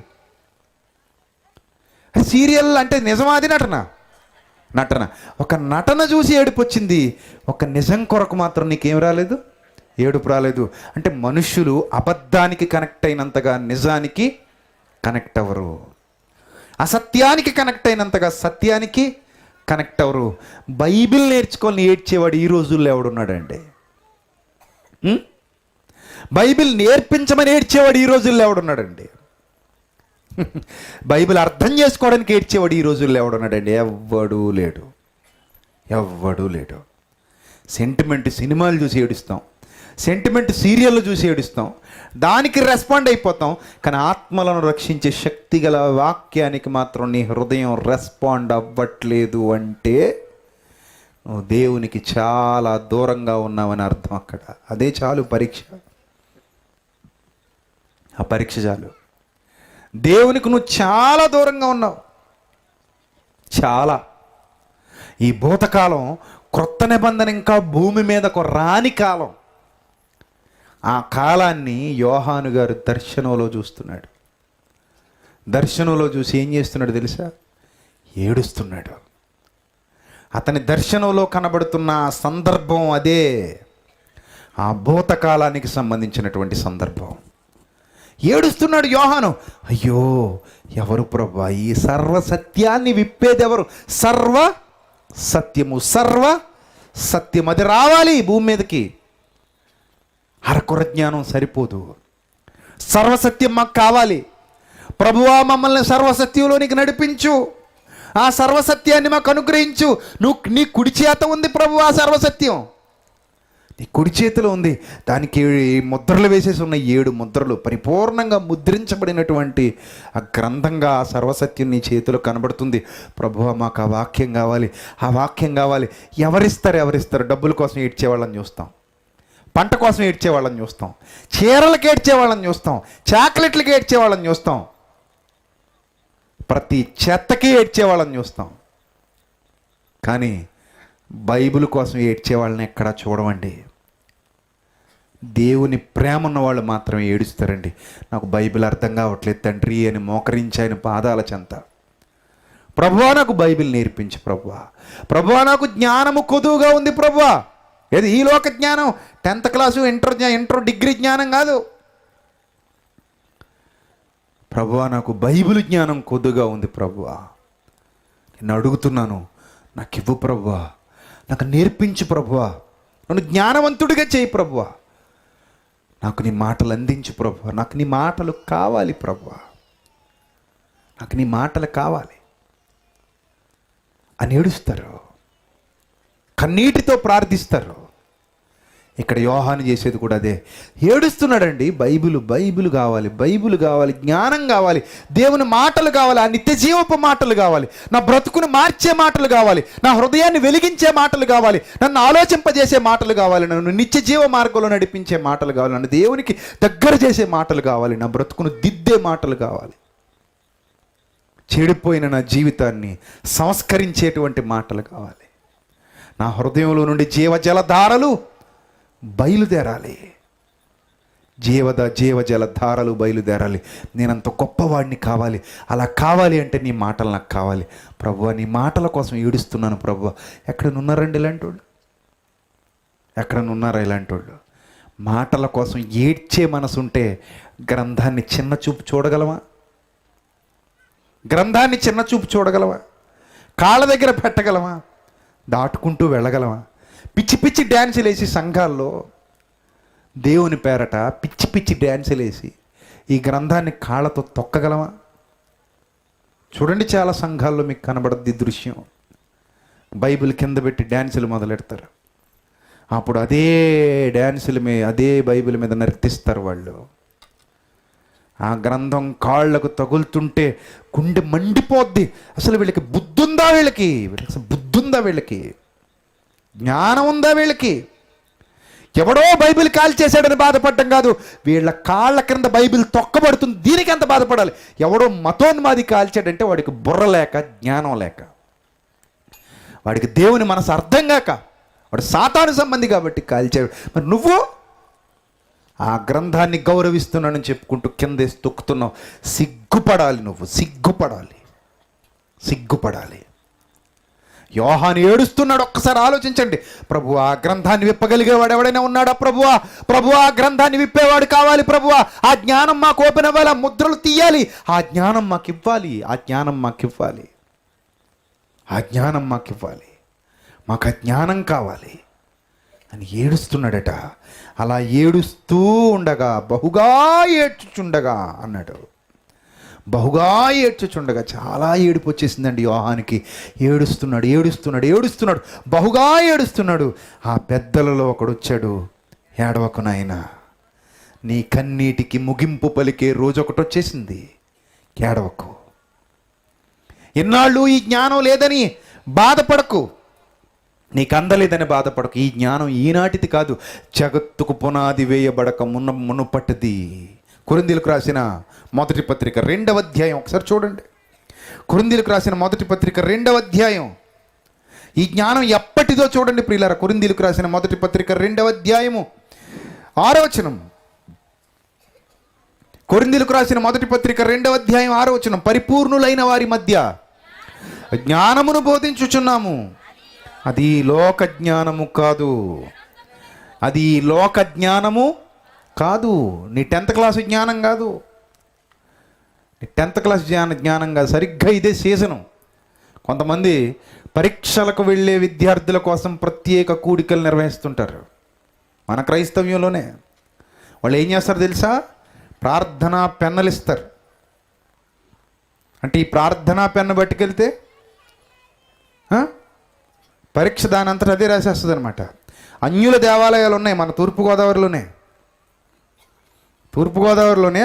సీరియల్ అంటే నిజమాది నటన. ఒక నటన చూసి ఏడుపు వచ్చింది, ఒక నిజం కొరకు మాత్రం నీకేం రాలేదు, ఏడుపు రాలేదు. అంటే మనుష్యులు అబద్ధానికి కనెక్ట్ అయినంతగా నిజానికి కనెక్ట్ అవ్వరు, అసత్యానికి కనెక్ట్ అయినంతగా సత్యానికి కనెక్ట్ అవ్వరు. బైబిల్ నేర్చుకొని ఏడ్చేవాడు ఈ రోజుల్లో ఎవడున్నాడండి? బైబిల్ నేర్పించమని ఏడ్చేవాడు ఈ రోజుల్లో ఎవడున్నాడండి? బైబిల్ అర్థం చేసుకోవడానికి ఏడ్చేవాడు ఈ రోజుల్లో ఎవడున్నాడండి? ఎవ్వడూ లేడు, ఎవ్వడూ లేడు. సెంటిమెంట్ సినిమాలు చూసి ఏడుస్తాం, సెంటిమెంట్ సీరియళ్ళు చూసి ఏడుస్తాం, దానికి రెస్పాండ్ అయిపోతాం. కానీ ఆత్మలను రక్షించే శక్తి గల వాక్యానికి మాత్రం నీ హృదయం రెస్పాండ్ అవ్వట్లేదు అంటే నువ్వు దేవునికి చాలా దూరంగా ఉన్నావని అర్థం. అక్కడ అదే చాలు పరీక్ష, ఆ పరీక్ష చాలు. దేవునికి నువ్వు చాలా దూరంగా ఉన్నావు, చాలా. ఈ భూతకాలం, క్రొత్త నిబంధన ఇంకా భూమి మీదకు రాని కాలం. ఆ కాలాన్ని యోహాను గారు దర్శనంలో చూస్తున్నాడు. దర్శనంలో చూసి ఏం చేస్తున్నాడు తెలుసా? ఏడుస్తున్నాడు. అతని దర్శనంలో కనబడుతున్న సందర్భం అదే, ఆ భూతకాలానికి సంబంధించినటువంటి సందర్భం. ఏడుస్తున్నాడు యోహాను. అయ్యో, ఎవరు ప్రభువా ఈ సర్వసత్యాన్ని విప్పేది ఎవరు? సర్వ సత్యము, సర్వ సత్యం అది రావాలి భూమి మీదకి. అరకొర జ్ఞానం సరిపోదు, సర్వసత్యం మాకు కావాలి. ప్రభువా మమ్మల్ని సర్వసత్యంలోనికి నడిపించు, ఆ సర్వసత్యాన్ని మాకు అనుగ్రహించు. నీ కుడి చేత ఉంది ప్రభువా సర్వసత్యం, నీ కుడి చేతిలో ఉంది. దానికి ముద్రలు వేసేసి ఉన్న 7 ముద్రలు, పరిపూర్ణంగా ముద్రించబడినటువంటి ఆ గ్రంథంగా ఆ సర్వసత్యం నీ చేతిలో కనబడుతుంది. ప్రభువా మాకు ఆ వాక్యం కావాలి, ఆ వాక్యం కావాలి. ఎవరిస్తారు? డబ్బుల కోసం ఏడ్చేవాళ్ళని చూస్తాం, పంట కోసం ఏడ్చేవాళ్ళని చూస్తాం, చీరలకు ఏడ్చేవాళ్ళని చూస్తాం, చాక్లెట్లకి ఏడ్చేవాళ్ళని చూస్తాం, ప్రతి చెత్తకి ఏడ్చేవాళ్ళని చూస్తాం. కానీ బైబిల్ కోసం ఏడ్చేవాళ్ళని ఎక్కడా చూడమండి. దేవుని ప్రేమ ఉన్న వాళ్ళు మాత్రమే ఏడుస్తారండి. నాకు బైబిల్ అర్థం కావట్లేదు తండ్రి అని మోకరించి ఆయన పాదాల చెంత, ప్రభువా నాకు బైబిల్ నేర్పించు ప్రభువా, ప్రభువా నాకు జ్ఞానము కొదువుగా ఉంది ప్రభువా. ఏది ఈ లోక జ్ఞానం, 10th క్లాసు ఇంటర్ డిగ్రీ జ్ఞానం కాదు. ప్రభువా నాకు బైబిల్ జ్ఞానం కొద్దుగా ఉంది ప్రభువా, నేను అడుగుతున్నాను, నాకు ఇవ్వు ప్రభువా, నాకు నేర్పించు ప్రభువా, నన్ను జ్ఞానవంతుడిగా చేయి ప్రభువా, నాకు నీ మాటలు అందించు ప్రభువా, నాకు నీ మాటలు కావాలి ప్రభువా, నాకు నీ మాటలు కావాలి అని ఏడుస్తారు, కన్నీటితో ప్రార్థిస్తారు. ఇక్కడ యోహాను చేసేది కూడా అదే, ఏడుస్తున్నాడండి. బైబిల్ కావాలి, బైబిల్ కావాలి, జ్ఞానం కావాలి, దేవుని మాటలు కావాలి, ఆ నిత్య జీవపు మాటలు కావాలి, నా బ్రతుకును మార్చే మాటలు కావాలి, నా హృదయాన్ని వెలిగించే మాటలు కావాలి, నన్ను ఆలోచింపజేసే మాటలు కావాలి, నన్ను నిత్య జీవ మార్గంలో నడిపించే మాటలు కావాలి, నన్ను దేవునికి దగ్గర చేసే మాటలు కావాలి, నా బ్రతుకును దిద్దే మాటలు కావాలి, చెడిపోయిన నా జీవితాన్ని సంస్కరించేటువంటి మాటలు కావాలి. నా హృదయంలో నుండి జీవజలధారలు బయలుదేరాలి, జీవజలధారలు బయలుదేరాలి. నేనంత గొప్పవాడిని కావాలి. అలా కావాలి అంటే నీ మాటలు నాకు కావాలి ప్రభువా, నీ మాటల కోసం ఏడుస్తున్నాను ప్రభువా. ఎక్కడనున్నారండి ఇలాంటి వాళ్ళు? ఎక్కడనున్నారా ఇలాంటి వాళ్ళు? మాటల కోసం ఏడ్చే మనసుంటే గ్రంథాన్ని చిన్న చూపు చూడగలవా? గ్రంథాన్ని చిన్న చూపు చూడగలవా? కాళ్ళ దగ్గర పెట్టగలవా? దాటుకుంటూ వెళ్ళగలవా? పిచ్చి పిచ్చి డ్యాన్సులు వేసి సంఘాల్లో దేవుని పేరట పిచ్చి పిచ్చి డ్యాన్సులు వేసి ఈ గ్రంథాన్ని కాళ్ళతో తొక్కగలవా? చూడండి, చాలా సంఘాల్లో మీకు కనబడద్ది దృశ్యం. బైబిల్ కింద పెట్టి డ్యాన్సులు మొదలెడతారు, అప్పుడు అదే అదే బైబిల్ మీద నర్తిస్తారు వాళ్ళు. ఆ గ్రంథం కాళ్లకు తగులుతుంటే గుండె మండిపోద్ది. అసలు వీళ్ళకి బుద్ధుందా? వీళ్ళకి జ్ఞానం ఉందా? వీళ్ళకి ఎవడో బైబిల్ కాల్చేశాడని బాధపడటం కాదు, వీళ్ళ కాళ్ళ క్రింద బైబిల్ తొక్కబడుతుంది, దీనికి ఎంత బాధపడాలి? ఎవడో మతోన్మాది కాల్చాడంటే వాడికి బుర్ర లేక, జ్ఞానం లేక, వాడికి దేవుని మనసు అర్థం కాక, వాడు సాతాను సంబంధి కాబట్టి కాల్చాడు. మరి నువ్వు ఆ గ్రంథాన్ని గౌరవిస్తున్నానని చెప్పుకుంటూ కిందేసి తొక్కుతున్నావు. సిగ్గుపడాలి, నువ్వు సిగ్గుపడాలి. యోహాను ఏడుస్తున్నాడు. ఒక్కసారి ఆలోచించండి. ప్రభువా ఆ గ్రంథాన్ని విప్పగలిగేవాడు ఎవడైనా ఉన్నాడా? ప్రభువా ఆ గ్రంథాన్ని విప్పేవాడు కావాలి ప్రభువా. ఆ జ్ఞానం మాకు ఓపెన్ అవ్వాలి, ఆ ముద్రలు తీయాలి, ఆ జ్ఞానం మాకు ఇవ్వాలి, మాకు ఆ జ్ఞానం కావాలి. అని ఏడుస్తున్నాడట. అలా ఏడుస్తూ ఉండగా బహుగా ఏడ్చుచుండగా అన్నాడు. బహుగా ఏడ్చుచుండగా చాలా ఏడుపు వచ్చేసిందండి యోహానికి. ఏడుస్తున్నాడు ఏడుస్తున్నాడు ఏడుస్తున్నాడు, బహుగా ఏడుస్తున్నాడు. ఆ పెద్దలలో ఒకడు వచ్చాడు, ఏడవకు నాయనా, నీ కన్నీటికి ముగింపు పలికే రోజు ఒకటి వచ్చేసింది, ఏడవకు. ఎన్నాళ్ళు ఈ జ్ఞానం లేదని బాధపడకు, నీకు అందలేదని బాధపడకు. ఈ జ్ఞానం ఈనాటిది కాదు, జగత్తుకు పునాది వేయబడక మునుపటిది. కొరింథీయులకు రాసిన మొదటి పత్రిక 2వ అధ్యాయం ఒకసారి చూడండి. కొరింథీయులకు రాసిన మొదటి పత్రిక 2వ అధ్యాయం. ఈ జ్ఞానం ఎప్పటిదో చూడండి ప్రియులారా. కొరింథీయులకు రాసిన మొదటి పత్రిక 2వ అధ్యాయము 6వ వచనం. కొరింథీయులకు రాసిన మొదటి పత్రిక 2వ అధ్యాయం 6వ వచనం. పరిపూర్ణులైన వారి మధ్య జ్ఞానమును బోధించుచున్నాము, అది లోక జ్ఞానము కాదు, అది లోక జ్ఞానము కాదు. నీ 10th క్లాస్ జ్ఞానం కాదు, నీ 10th క్లాస్ జ్ఞానం కాదు. సరిగ్గా ఇదే సీజను. కొంతమంది పరీక్షలకు వెళ్ళే విద్యార్థుల కోసం ప్రత్యేక కూడికలు నిర్వహిస్తుంటారు. మన క్రైస్తవ్యంలోనే వాళ్ళు ఏం చేస్తారు తెలుసా? ప్రార్థనా పెన్నులు ఇస్తారు. అంటే ఈ ప్రార్థనా పెన్ను పట్టుకెళ్తే పరీక్ష దాని అంతటా అదే రాసేస్తుంది అనమాట. అన్యుల దేవాలయాలు ఉన్నాయి మన తూర్పుగోదావరిలోనే.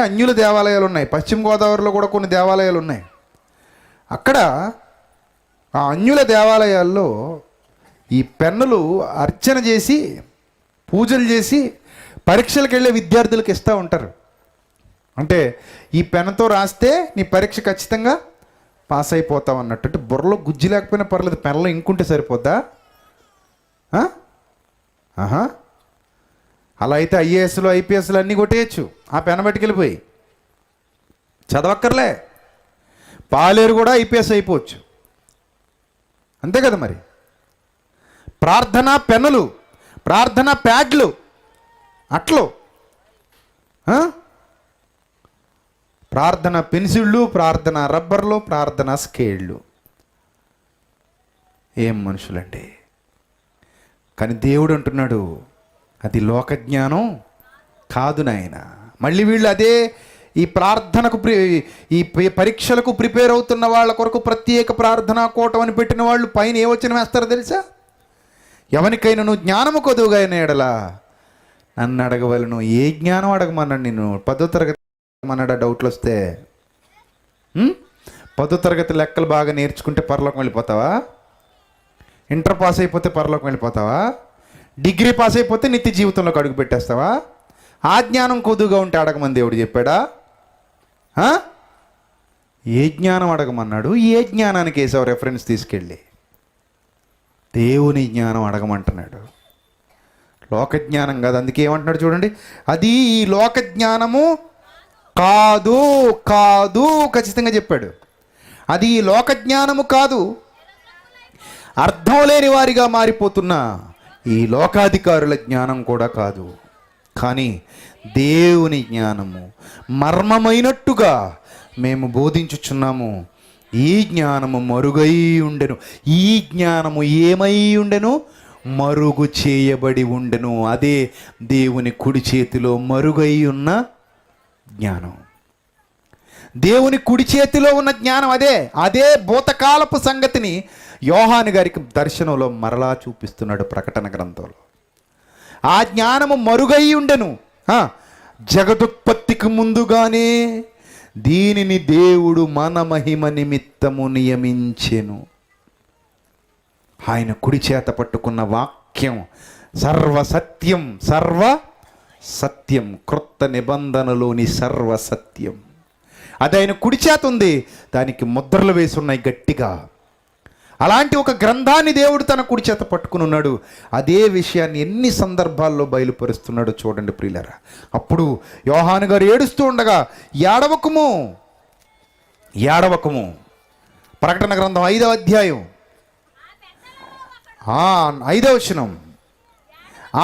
అన్యుల దేవాలయాలు ఉన్నాయి. పశ్చిమ గోదావరిలో కూడా కొన్ని దేవాలయాలు ఉన్నాయి. అక్కడ ఆ అన్యుల దేవాలయాల్లో ఈ పెన్నులు అర్చన చేసి పూజలు చేసి పరీక్షలకు వెళ్ళే విద్యార్థులకు ఇస్తూ ఉంటారు. అంటే ఈ పెన్నుతో రాస్తే నీ పరీక్ష ఖచ్చితంగా పాస్ అయిపోతావు అన్నట్టు. అంటే బుర్రలో గుజ్జి లేకపోయినా పర్లేదు, పెన్నులో ఇంకుంటే సరిపోద్దా? అలా అయితే ఐఏఎస్లు ఐపీఎస్లు అన్నీ కొట్టేయచ్చు ఆ పెన్ను పట్టుకెళ్ళిపోయి. చదవక్కర్లే, పాలేరు కూడా ఐపీఎస్ అయిపోవచ్చు. అంతే కదా మరి. ప్రార్థనా పెన్నులు, ప్రార్థనా ప్యాడ్లు, అట్లు, ప్రార్థన పెన్సిళ్ళు, ప్రార్థన రబ్బర్లు, ప్రార్థన స్కేళ్ళు. ఏం మనుషులండి. కానీ దేవుడు అంటున్నాడు అది లోక జ్ఞానం కాదు నాయన. మళ్ళీ వీళ్ళు అదే ఈ ప్రార్థనకు ఈ పరీక్షలకు ప్రిపేర్ అవుతున్న వాళ్ళ కొరకు ప్రత్యేక ప్రార్థనా కూటం అని పెట్టిన వాళ్ళు పైన ఏ వచనం వేస్తారో తెలుసా? ఎవరికైనా నువ్వు జ్ఞానము కొదువుగా అయిన ఎడలా నన్ను అడగవలను. ఏ జ్ఞానం అడగమన్నాడు? నేను 10వ తరగతి అన్నాడా? డౌట్లు వస్తే 10వ తరగతి లెక్కలు బాగా నేర్చుకుంటే పరలోకం వెళ్ళిపోతావా? ఇంటర్ పాస్ అయిపోతే పరలోకం వెళ్ళిపోతావా? డిగ్రీ పాస్ అయిపోతే నిత్య జీవితంలోకి అడుగు పెట్టేస్తావా? ఆ జ్ఞానం కొద్దుగా ఉంటే అడగమని దేవుడు చెప్పాడా? ఏ జ్ఞానం అడగమన్నాడు? ఏ జ్ఞానానికి వేసావు రెఫరెన్స్ తీసుకెళ్ళి? దేవుని జ్ఞానం అడగమంటున్నాడు, లోక జ్ఞానం కాదు. అందుకే ఏమంటున్నాడు చూడండి, అది ఈ లోక జ్ఞానము కాదు. కాదు ఖచ్చితంగా చెప్పాడు. అది ఈ లోక జ్ఞానము కాదు. అర్థం లేని వారిగా మారిపోతున్న ఈ లోకాధికారుల జ్ఞానం కూడా కాదు. కానీ దేవుని జ్ఞానము మర్మమైనట్టుగా మేము బోధించుచున్నాము. ఈ జ్ఞానము మరుగై ఉండెను. ఈ జ్ఞానము ఏమై ఉండెను? మరుగు చేయబడి ఉండెను. అదే దేవుని కుడి చేతిలో మరుగై ఉన్న జ్ఞానం. దేవుని కుడి చేతిలో ఉన్న జ్ఞానం అదే భూతకాలపు సంగతిని యోహాను గారికి దర్శనంలో మరలా చూపిస్తున్నాడు ప్రకటన గ్రంథంలో. ఆ జ్ఞానము మరుగై ఉండెను. జగదుత్పత్తికి ముందుగానే దీనిని దేవుడు మన మహిమ నిమిత్తము నియమించెను. ఆయన కుడి చేత పట్టుకున్న వాక్యం సర్వసత్యం, సర్వసత్యం, క్రొత్త నిబంధనలోని సర్వసత్యం. అది ఆయన కుడి చేత ఉంది, దానికి ముద్రలు వేసి ఉన్నాయి గట్టిగా. అలాంటి ఒక గ్రంథాన్ని దేవుడు తన కుడి చేత పట్టుకుని ఉన్నాడు. అదే విషయాన్ని ఎన్ని సందర్భాల్లో బయలుపరుస్తున్నాడో చూడండి ప్రియులారా. అప్పుడు యోహాను గారు ఏడుస్తూ ఉండగా ఏడవకము, ఏడవకము. ప్రకటన గ్రంథం 5వ అధ్యాయం 5వ వచనం.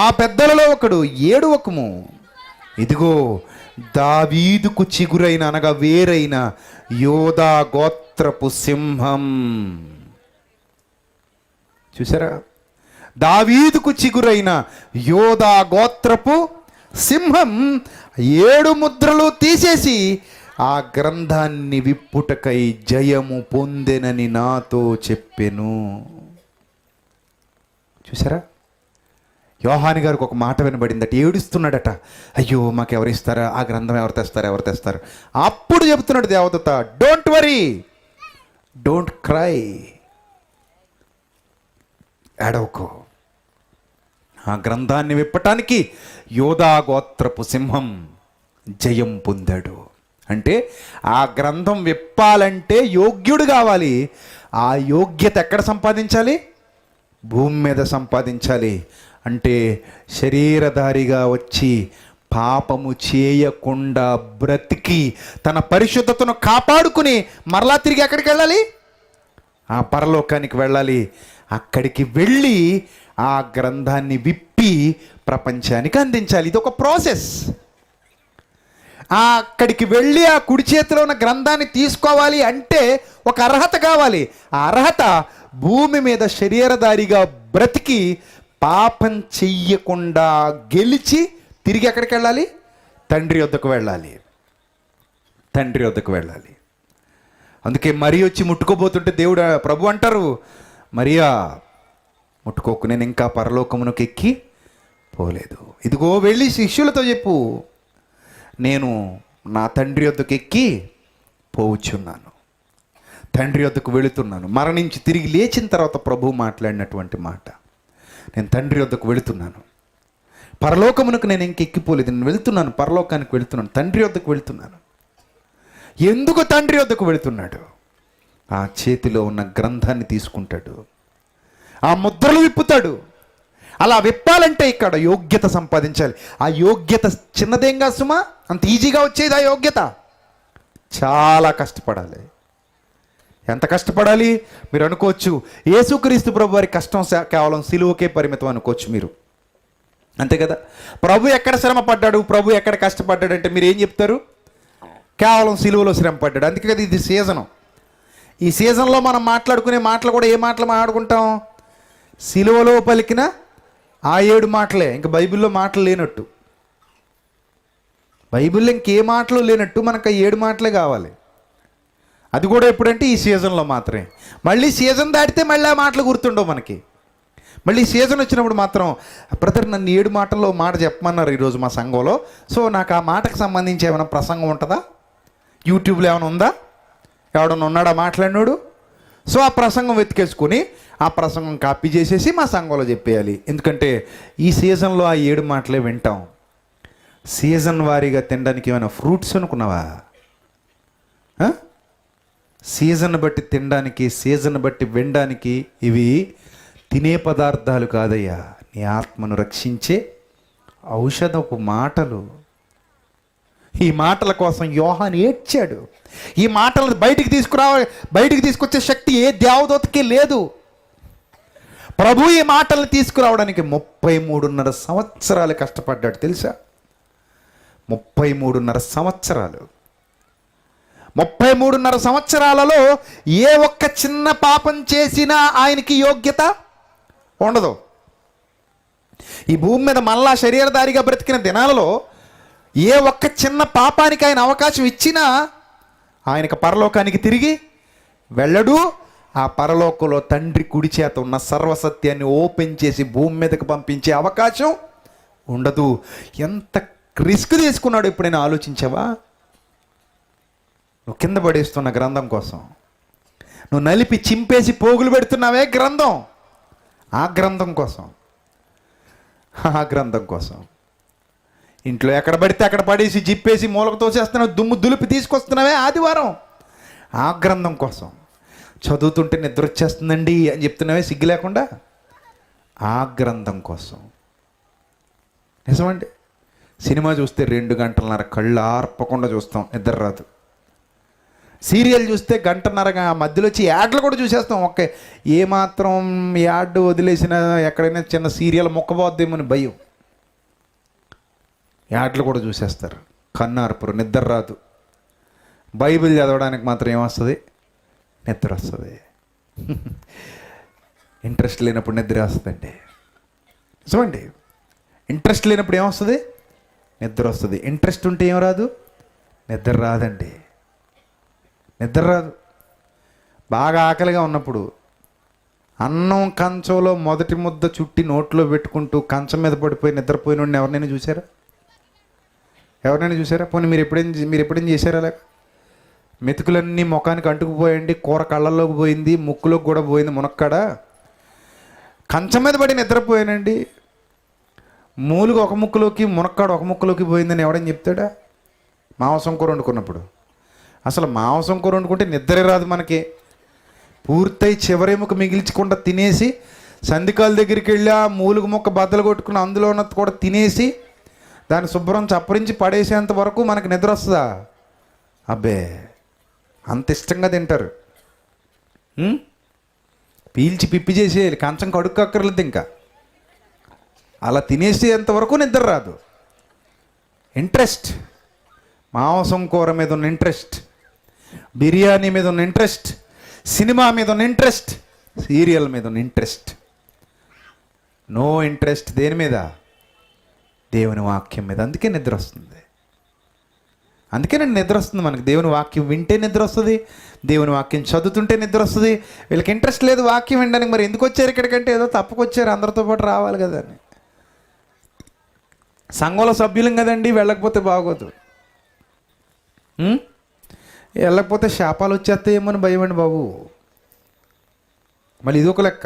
ఆ పెద్దలలో ఒకడు, ఏడవకము, ఇదిగో దావీదుకు చిగురైన అనగా వేరైన యోధా గోత్రపు సింహం. చూసారా? దావీదుకు చిగురైన యోధా గోత్రపు సింహం 7 ముద్రలు తీసేసి ఆ గ్రంథాన్ని విప్పుటకై జయము పొందెనని నాతో చెప్పెను. చూసారా, యోహాని గారికి ఒక మాట వినబడిందట, ఏడుస్తున్నాడట. అయ్యో మాకు ఎవరు ఇస్తారా, ఆ గ్రంథం ఎవరు తెస్తారు. అప్పుడు చెబుతున్నాడు దేవదూత, డోంట్ వరీ, డోంట్ క్రై, ఏడవకు. ఆ గ్రంథాన్ని విప్పటానికి యోధా గోత్రపు సింహం జయం పొందాడు. అంటే ఆ గ్రంథం విప్పాలంటే యోగ్యుడు కావాలి. ఆ యోగ్యత ఎక్కడ సంపాదించాలి? భూమి మీద సంపాదించాలి. అంటే శరీరధారిగా వచ్చి పాపము చేయకుండా బ్రతికి తన పరిశుద్ధతను కాపాడుకుని మరలా తిరిగి ఎక్కడికి వెళ్ళాలి? ఆ పరలోకానికి వెళ్ళాలి. అక్కడికి వెళ్ళి ఆ గ్రంథాన్ని విప్పి ప్రపంచానికి అందించాలి. ఇది ఒక ప్రాసెస్. అక్కడికి వెళ్ళి ఆ కుడి చేతిలో ఉన్న గ్రంథాన్ని తీసుకోవాలి అంటే ఒక అర్హత కావాలి. ఆ అర్హత భూమి మీద శరీరధారిగా బ్రతికి పాపం చెయ్యకుండా గెలిచి తిరిగి ఎక్కడికి వెళ్ళాలి? తండ్రి వద్దకు వెళ్ళాలి. తండ్రి వద్దకు వెళ్ళాలి. అందుకే మరి వచ్చి ముట్టుకోబోతుంటే దేవుడు ప్రభు అంటారు, మరియా ముట్టుకోకు, నేను ఇంకా పరలోకమునకు ఎక్కి పోలేదు. ఇదిగో వెళ్ళి శిష్యులతో చెప్పు, నేను నా తండ్రి వద్దకు ఎక్కి పోవచ్చున్నాను, తండ్రి వద్దకు వెళుతున్నాను. మరణించి తిరిగి లేచిన తర్వాత ప్రభు మాట్లాడినటువంటి మాట, నేను తండ్రి వద్దకు వెళుతున్నాను, పరలోకమునకు నేను ఇంకెక్కిపోలేదు, నేను వెళుతున్నాను, పరలోకానికి వెళుతున్నాను, తండ్రి వద్దకు వెళుతున్నాను. ఎందుకు తండ్రి వద్దకు వెళుతున్నాడు? ఆ చేతిలో ఉన్న గ్రంథాన్ని తీసుకుంటాడు, ఆ ముద్రలు విప్పుతాడు. అలా విప్పాలంటే ఇక్కడ యోగ్యత సంపాదించాలి. ఆ యోగ్యత చిన్నదేంగా సుమా, అంత ఈజీగా వచ్చేది ఆ యోగ్యత? చాలా కష్టపడాలి. ఎంత కష్టపడాలి? మీరు అనుకోవచ్చు యేసుక్రీస్తు ప్రభు వారి కష్టం కేవలం సిలువకే పరిమితం అనుకోవచ్చు మీరు, అంతే కదా. ప్రభు ఎక్కడ శ్రమ పడ్డాడు, ప్రభు ఎక్కడ కష్టపడ్డాడు అంటే మీరు ఏం చెప్తారు? కేవలం సిలువలో శ్రమ పడ్డాడు. అందుకే కదా ఇది సీజను. ఈ సీజన్లో మనం మాట్లాడుకునే మాటలు కూడా ఏ మాటలు మాట్లాడుకుంటాం? సిలువలో పలికిన ఆ 7 మాటలే. ఇంక బైబిల్లో మాటలు లేనట్టు, బైబిల్లో ఇంకే మాటలు లేనట్టు మనకు ఆ 7 మాటలే కావాలి. అది కూడా ఎప్పుడంటే ఈ సీజన్లో మాత్రమే. మళ్ళీ సీజన్ దాటితే మళ్ళీ ఆ మాటలు గుర్తుండవు మనకి. మళ్ళీ సీజన్ వచ్చినప్పుడు మాత్రం బ్రదర్ నన్ను 7 మాటల్లో మాట చెప్పమన్నారు ఈరోజు మా సంఘంలో, సో నాకు ఆ మాటకు సంబంధించి ఏమైనా ప్రసంగం ఉంటుందా? యూట్యూబ్లో ఏమైనా ఉందా? ఎవడన్నా ఉన్నాడా మాట్లాడినాడు? సో ఆ ప్రసంగం వెతికేసుకొని ఆ ప్రసంగం కాపీ చేసేసి మా సంఘంలో చెప్పేయాలి. ఎందుకంటే ఈ సీజన్లో ఆ 7 మాటలే వింటాం. సీజన్ వారీగా తినడానికి ఏమైనా ఫ్రూట్స్ అనుకున్నావా? సీజన్ బట్టి తినడానికి, సీజన్ బట్టి వినడానికి ఇవి తినే పదార్థాలు కాదయ్యా, నీ ఆత్మను రక్షించే ఔషధపు మాటలు. ఈ మాటల కోసం యోహాను ఏడ్చాడు. ఈ మాటలను బయటికి తీసుకొచ్చే శక్తి ఏ దేవదూతకి లేదు. ప్రభు ఈ మాటలను తీసుకురావడానికి 33.5 సంవత్సరాలు కష్టపడ్డాడు తెలుసా? 33.5 సంవత్సరాలు. 33.5 సంవత్సరాలలో ఏ ఒక్క చిన్న పాపం చేసినా ఆయనకి యోగ్యత ఉండదు. ఈ భూమి మీద మళ్ళా శరీరధారిగా బ్రతికిన దినాలలో ఏ ఒక్క చిన్న పాపానికి ఆయన అవకాశం ఇచ్చినా ఆయనకు పరలోకానికి తిరిగి వెళ్ళడు. ఆ పరలోకంలో తండ్రి కుడి చేత ఉన్న సర్వసత్యాన్ని ఓపెన్ చేసి భూమి మీదకి పంపించే అవకాశం ఉండదు. ఎంత రిస్క్ తీసుకున్నాడు ఎప్పుడైనా ఆలోచించావా? నువ్వు కింద పడేస్తున్న గ్రంథం కోసం, నువ్వు నలిపి చింపేసి పోగులు పెడుతున్నావే గ్రంథం, ఆ గ్రంథం కోసం, ఆ గ్రంథం కోసం. ఇంట్లో ఎక్కడ పడితే అక్కడ పడేసి జిప్పేసి మూలకు తోసేస్తున్నావు, దుమ్ము దులిపి తీసుకొస్తున్నావే ఆదివారం, ఆ గ్రంథం కోసం. చదువుతుంటే నిద్ర వచ్చేస్తుందండి అని చెప్తున్నావే సిగ్గు లేకుండా, ఆ గ్రంథం కోసం. నిజమండి, సినిమా చూస్తే 2 గంటలన్నర కళ్ళు ఆర్పకుండా చూస్తాం, నిద్ర రాదు. సీరియల్ చూస్తే 1.5 గంటగా మధ్యలో వచ్చి యాడ్లు కూడా చూసేస్తాం. ఒకే ఏమాత్రం యాడ్ వదిలేసిన ఎక్కడైనా చిన్న సీరియల్ మొక్కబోద్దేమని భయం, యాడ్లు కూడా చూసేస్తారు. కన్నార్పురు, నిద్ర రాదు. బైబిల్ చదవడానికి మాత్రం ఏమొస్తుంది? నిద్ర వస్తుంది. ఇంట్రెస్ట్ లేనప్పుడు నిద్ర వస్తుందండి. చూడండి, ఇంట్రెస్ట్ లేనప్పుడు ఏమొస్తుంది? నిద్ర వస్తుంది. ఇంట్రెస్ట్ ఉంటే ఏం రాదు? నిద్ర రాదండి. నిద్ర రాదు. బాగా ఆకలిగా ఉన్నప్పుడు అన్నం కంచంలో మొదటి ముద్ద చుట్టి నోట్లో పెట్టుకుంటూ కంచం మీద పడిపోయి నిద్రపోయిన ఎవరినైనా చూసారా? ఎవరినైనా చూసారా? పోనీ మీరు ఎప్పుడైనా చేశారా? అలాగ మెతుకులన్నీ ముఖానికి అంటుకుపోయండి, కూర కళ్ళల్లోకి పోయింది, ముక్కులోకి కూడా పోయింది, మునక్కాడ కంచం మీద పడి నిద్రపోయానండి, మూలుగు ఒక ముక్కులోకి మునక్కాడు ఒక ముక్కులోకి పోయిందని ఎవడని చెప్తాడా? మాంసం కూర వండుకున్నప్పుడు అసలు మాంసం కూర వండుకుంటే నిద్రే రాదు మనకి. పూర్తయి చివరేముక మిగిల్చకుండా తినేసి సంధికాల దగ్గరికి వెళ్ళి ఆ మూలుగు ముక్క బద్దలు కొట్టుకుని అందులో ఉన్నది కూడా తినేసి దాన్ని శుభ్రం చప్పరించి పడేసేంత వరకు మనకు నిద్ర వస్తుందా? అబ్బే, అంత ఇష్టంగా తింటారు. పీల్చి పిప్పి చేసేయాలి, కంచం కడుక్కర్లేదు. ఇంకా అలా తినేసేంతవరకు నిద్ర రాదు. ఇంట్రెస్ట్, మాంసం కూర మీద ఉన్న ఇంట్రెస్ట్, బిర్యానీ మీద ఉన్న ఇంట్రెస్ట్, సినిమా మీద ఉన్న ఇంట్రెస్ట్, సీరియల్ మీద ఉన్న ఇంట్రెస్ట్. నో ఇంట్రెస్ట్ దేని మీద? దేవుని వాక్యం మీద. అందుకే నిద్ర వస్తుంది. అందుకే నేను నిద్ర వస్తుంది మనకి. దేవుని వాక్యం వింటే నిద్ర వస్తుంది, దేవుని వాక్యం చదువుతుంటే నిద్ర వస్తుంది. వీళ్ళకి ఇంట్రెస్ట్ లేదు వాక్యం వినడానికి. మరి ఎందుకు వచ్చారు ఇక్కడికంటే? ఏదో తప్పుకొచ్చారు, అందరితో పాటు రావాలి కదా అని. సంఘంలో సభ్యులం కదండి, వెళ్ళకపోతే బాగోదు. వెళ్ళకపోతే శాపాలు వచ్చేస్తాయేమని భయమండి బాబు. మళ్ళీ ఇదొక లెక్క.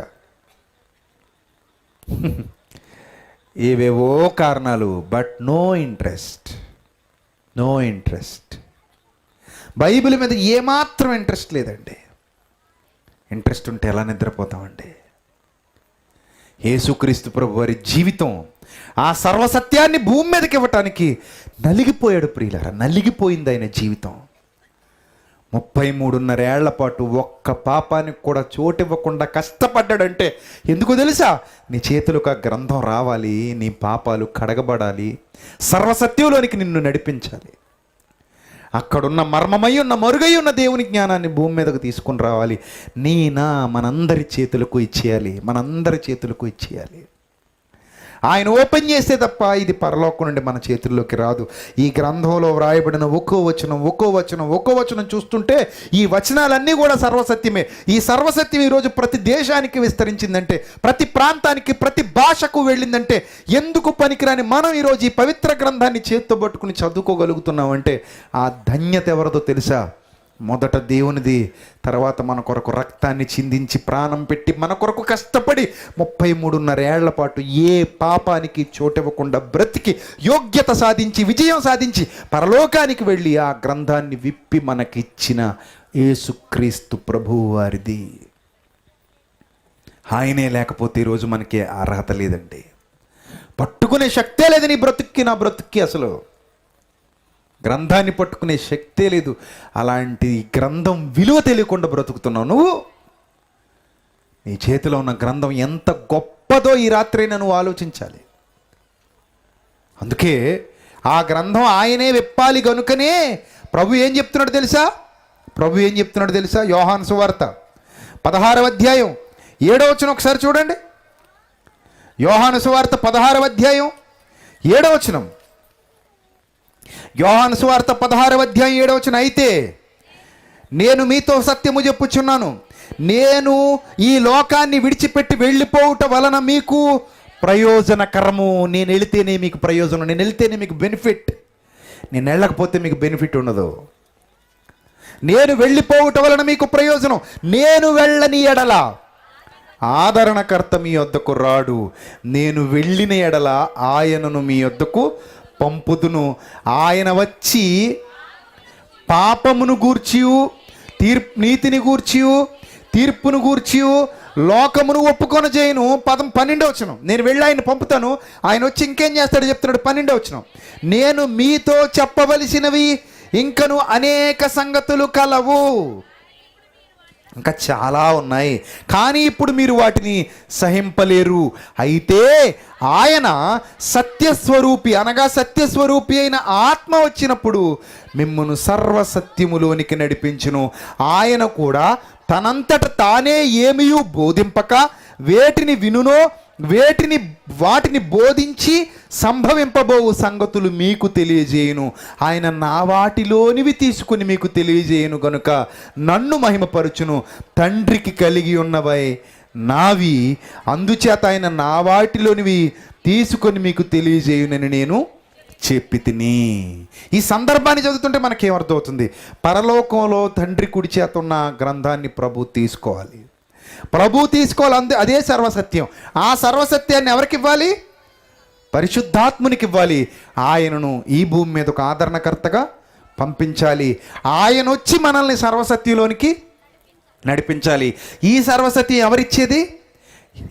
ఏవేవో కారణాలు, but no interest. No interest. Bible మీద ఏమాత్రం ఇంట్రెస్ట్ లేదండి. ఇంట్రెస్ట్ ఉంటే ఎలా నిద్రపోతామండి? యేసుక్రీస్తు ప్రభు వారి జీవితం ఆ సర్వసత్యాన్ని భూమి మీదకి ఇవ్వటానికి నలిగిపోయాడు ప్రియులారా. నలిగిపోయింది ఆయన జీవితం. 33.5 ఏళ్ల పాటు ఒక్క పాపానికి కూడా చోటివ్వకుండా కష్టపడ్డాడంటే ఎందుకు తెలుసా? నీ చేతులకు ఆ గ్రంథం రావాలి, నీ పాపాలు కడగబడాలి, సర్వసత్యంలోనికి నిన్ను నడిపించాలి, అక్కడున్న మర్మమై ఉన్న మరుగై ఉన్న దేవుని జ్ఞానాన్ని భూమి మీదకు తీసుకుని రావాలి. మనందరి చేతులకు ఇచ్చేయాలి, మనందరి చేతులకు ఇచ్చేయాలి. ఆయన ఓపెన్ చేస్తే తప్ప ఇది పరలోకం నుండి మన చేతుల్లోకి రాదు. ఈ గ్రంథంలో వ్రాయబడిన ఒక్కో వచనం చూస్తుంటే ఈ వచనాలన్నీ కూడా సర్వసత్యమే. ఈ సర్వసత్యం ఈరోజు ప్రతి దేశానికి విస్తరించిందంటే, ప్రతి ప్రాంతానికి, ప్రతి భాషకు వెళ్ళిందంటే ఎందుకు పనికిరాని మనం ఈరోజు ఈ పవిత్ర గ్రంథాన్ని చేత్తో పట్టుకుని చదువుకోగలుగుతున్నామంటే ఆ ధన్యత ఎవరిదో తెలుసా? మొదట దేవునిది, తర్వాత మన కొరకు రక్తాన్ని చిందించి ప్రాణం పెట్టి మన కొరకు కష్టపడి 33.5 ఏళ్ల పాటు ఏ పాపానికి చోటివ్వకుండా బ్రతికి యోగ్యత సాధించి విజయం సాధించి పరలోకానికి వెళ్ళి ఆ గ్రంథాన్ని విప్పి మనకిచ్చిన యేసుక్రీస్తు ప్రభువు వారిది. ఆయనే లేకపోతే ఈరోజు మనకి అర్హత లేదండి. పట్టుకునే శక్తే లేదు నీ బ్రతుక్కి, నా బ్రతుక్కి. అసలు గ్రంథాన్ని పట్టుకునే శక్తే లేదు. అలాంటి గ్రంథం విలువ తెలియకుండా బ్రతుకుతున్నావు నువ్వు. నీ చేతిలో ఉన్న గ్రంథం ఎంత గొప్పదో ఈ రాత్రైనా నువ్వు ఆలోచించాలి. అందుకే ఆ గ్రంథం ఆయనే విప్పాలి గనుకనే ప్రభు ఏం చెప్తున్నాడు తెలుసా? యోహాను సువార్త 16వ అధ్యాయం 7వ వచనం ఒకసారి చూడండి. యోహాను సువార్త 16వ అధ్యాయం 7వ వచనం. యోహాను సువార్త 16వ అధ్యాయం 7వ వచనం. అయితే నేను మీతో సత్యము చెప్పుచున్నాను, నేను ఈ లోకాన్ని విడిచిపెట్టి వెళ్ళిపోవుట వలన మీకు ప్రయోజనకరము. నేను వెళితేనే మీకు ప్రయోజనం, నేను వెళితేనే మీకు బెనిఫిట్, నేను వెళ్ళకపోతే మీకు బెనిఫిట్ ఉండదు. నేను వెళ్ళిపోవుట వలన మీకు ప్రయోజనం, నేను వెళ్ళని ఎడల ఆదరణకర్త మీ వద్దకు రాడు, నేను వెళ్ళిన ఎడల ఆయనను మీ వద్దకు పంపుదును. ఆయన వచ్చి పాపమును గూర్చియు నీతిని గూర్చియు తీర్పును గూర్చియు లోకమును ఒప్పుకొన చేయను. 12వ వచనం. నేను వెళ్ళి ఆయన పంపుతాను, ఆయన వచ్చి ఇంకేం చేస్తాడు చెప్తున్నాడు. 12వ వచనం. నేను మీతో చెప్పవలసినవి ఇంకను అనేక సంగతులు కలవు. ఇంకా చాలా ఉన్నాయి, కానీ ఇప్పుడు మీరు వాటిని సహింపలేరు. అయితే ఆయన సత్యస్వరూపి, అనగా సత్యస్వరూపి అయిన ఆత్మ వచ్చినప్పుడు మిమ్మును సర్వసత్యములోనికి నడిపించును. ఆయన కూడా తనంతట తానే ఏమీ బోధింపక వేటిని వినునో వాటిని బోధించి సంభవింపబోవు సంగతులు మీకు తెలియజేయును. ఆయన నా వాటిలోనివి తీసుకుని మీకు తెలియజేయును గనుక నన్ను మహిమపరచును. తండ్రికి కలిగి ఉన్నవై నావి, అందుచేత ఆయన నా వాటిలోనివి తీసుకొని మీకు తెలియజేయునని నేను చెప్పి తిని. ఈ సందర్భాన్ని చదువుతుంటే మనకేమర్థమవుతుంది? పరలోకంలో తండ్రి కుడి చేత ఉన్న గ్రంథాన్ని ప్రభు తీసుకోవాలి. అదే సర్వసత్యం. ఆ సర్వసత్యాన్ని ఎవరికి ఇవ్వాలి? పరిశుద్ధాత్మునికి ఇవ్వాలి. ఆయనను ఈ భూమి మీద ఒక ఆదరణకర్తగా పంపించాలి. ఆయన వచ్చి మనల్ని సర్వసత్యంలోనికి నడిపించాలి. ఈ సర్వసత్యం ఎవరిచ్చేది?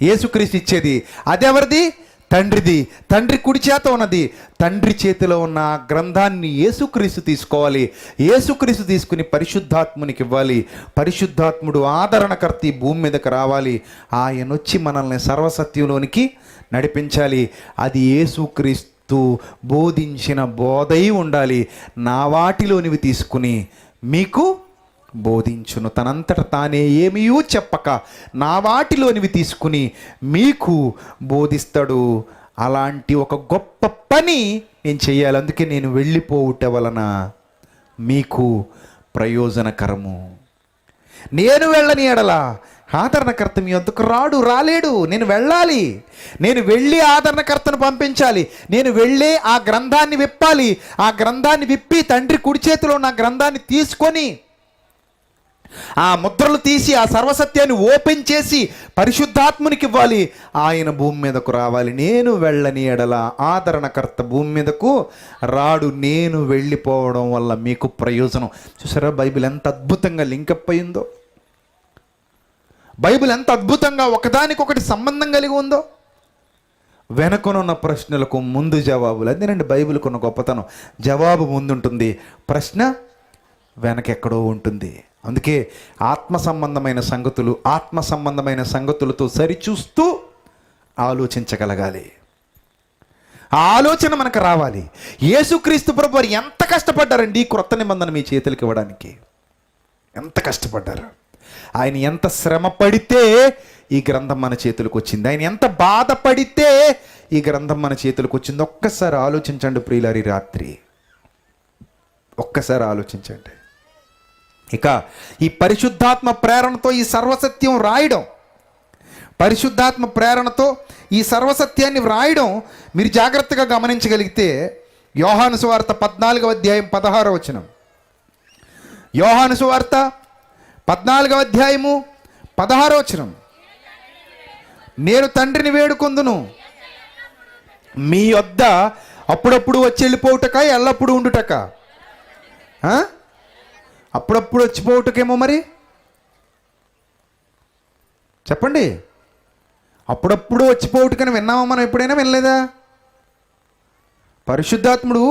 యేసుక్రీస్తు ఇచ్చేది. అదెవరిది? తండ్రిది. తండ్రి కుడి చేత ఉన్నది. తండ్రి చేతిలో ఉన్న గ్రంథాన్ని యేసుక్రీస్తు తీసుకోవాలి. యేసుక్రీస్తు తీసుకుని పరిశుద్ధాత్మునికి ఇవ్వాలి. పరిశుద్ధాత్ముడు ఆదరణకర్త ఈ భూమి మీదకి రావాలి. ఆయన వచ్చి మనల్ని సర్వసత్యంలోనికి నడిపించాలి. అది యేసుక్రీస్తు బోధించిన బోధై ఉండాలి. నా వాటిలోనివి తీసుకుని మీకు బోధించును. తనంతట తానే ఏమీయూ చెప్పక నా వాటిలోనివి తీసుకుని మీకు బోధిస్తాడు. అలాంటి ఒక గొప్ప పని నేను చేయాలి. అందుకే నేను వెళ్ళిపోవుట వలన మీకు ప్రయోజనకరము. నేను వెళ్ళని ఎడల ఆదరణకర్త మీ వద్దకు రాలేడు. నేను వెళ్ళాలి. నేను వెళ్ళి ఆదరణకర్తను పంపించాలి. నేను వెళ్ళే ఆ గ్రంథాన్ని విప్పాలి. ఆ గ్రంథాన్ని విప్పి తండ్రి కుడి చేతిలో నా గ్రంథాన్ని తీసుకొని ఆ ముద్రలు తీసి ఆ సర్వసత్యాన్ని ఓపెన్ చేసి పరిశుద్ధాత్మునికి ఇవ్వాలి. ఆయన భూమి మీదకు రావాలి. నేను వెళ్ళని ఎడల ఆదరణకర్త భూమి మీదకు రాడు. నేను వెళ్ళిపోవడం వల్ల మీకు ప్రయోజనం. చూసారా బైబిల్ ఎంత అద్భుతంగా లింకప్ అయిందో? బైబిల్ ఎంత అద్భుతంగా ఒకదానికొకటి సంబంధం కలిగి ఉందో? వెనకనున్న ప్రశ్నలకు ముందు జవాబులు. అదేనండి బైబిల్కి ఉన్న గొప్పతనం. జవాబు ముందుంటుంది, ప్రశ్న వెనకెక్కడో ఉంటుంది. అందుకే ఆత్మ సంబంధమైన సంగతులతో సరిచూస్తూ ఆలోచించగలగాలి. ఆ ఆలోచన మనకు రావాలి. యేసుక్రీస్తు ప్రభు వారు ఎంత కష్టపడ్డారండి ఈ క్రొత్త నిబంధన మీ చేతులకి ఇవ్వడానికి. ఎంత కష్టపడ్డారు. ఆయన ఎంత శ్రమ పడితే ఈ గ్రంథం మన చేతులకు వచ్చింది. ఆయన ఎంత బాధపడితే ఈ గ్రంథం మన చేతులకు వచ్చింది. ఒక్కసారి ఆలోచించండి ప్రియులారి. రాత్రి ఒక్కసారి ఆలోచించండి. ఇక ఈ పరిశుద్ధాత్మ ప్రేరణతో ఈ సర్వసత్యం రాయడం, పరిశుద్ధాత్మ ప్రేరణతో ఈ సర్వసత్యాన్ని వ్రాయడం మీరు జాగ్రత్తగా గమనించగలిగితే యోహాను సువార్త 14వ అధ్యాయం 16వ వచనం. యోహాను సువార్త 14వ అధ్యాయము 16వ వచనం. నేను తండ్రిని వేడుకొందును మీ వద్ద అప్పుడప్పుడు వచ్చి వెళ్ళిపోవుటక ఎల్లప్పుడూ ఉండుటక. అప్పుడప్పుడు వచ్చిపోవటకేమో మరి చెప్పండి. అప్పుడప్పుడు వచ్చిపోవటకని విన్నామా మనం? ఎప్పుడైనా వినలేదా? పరిశుద్ధాత్ముడు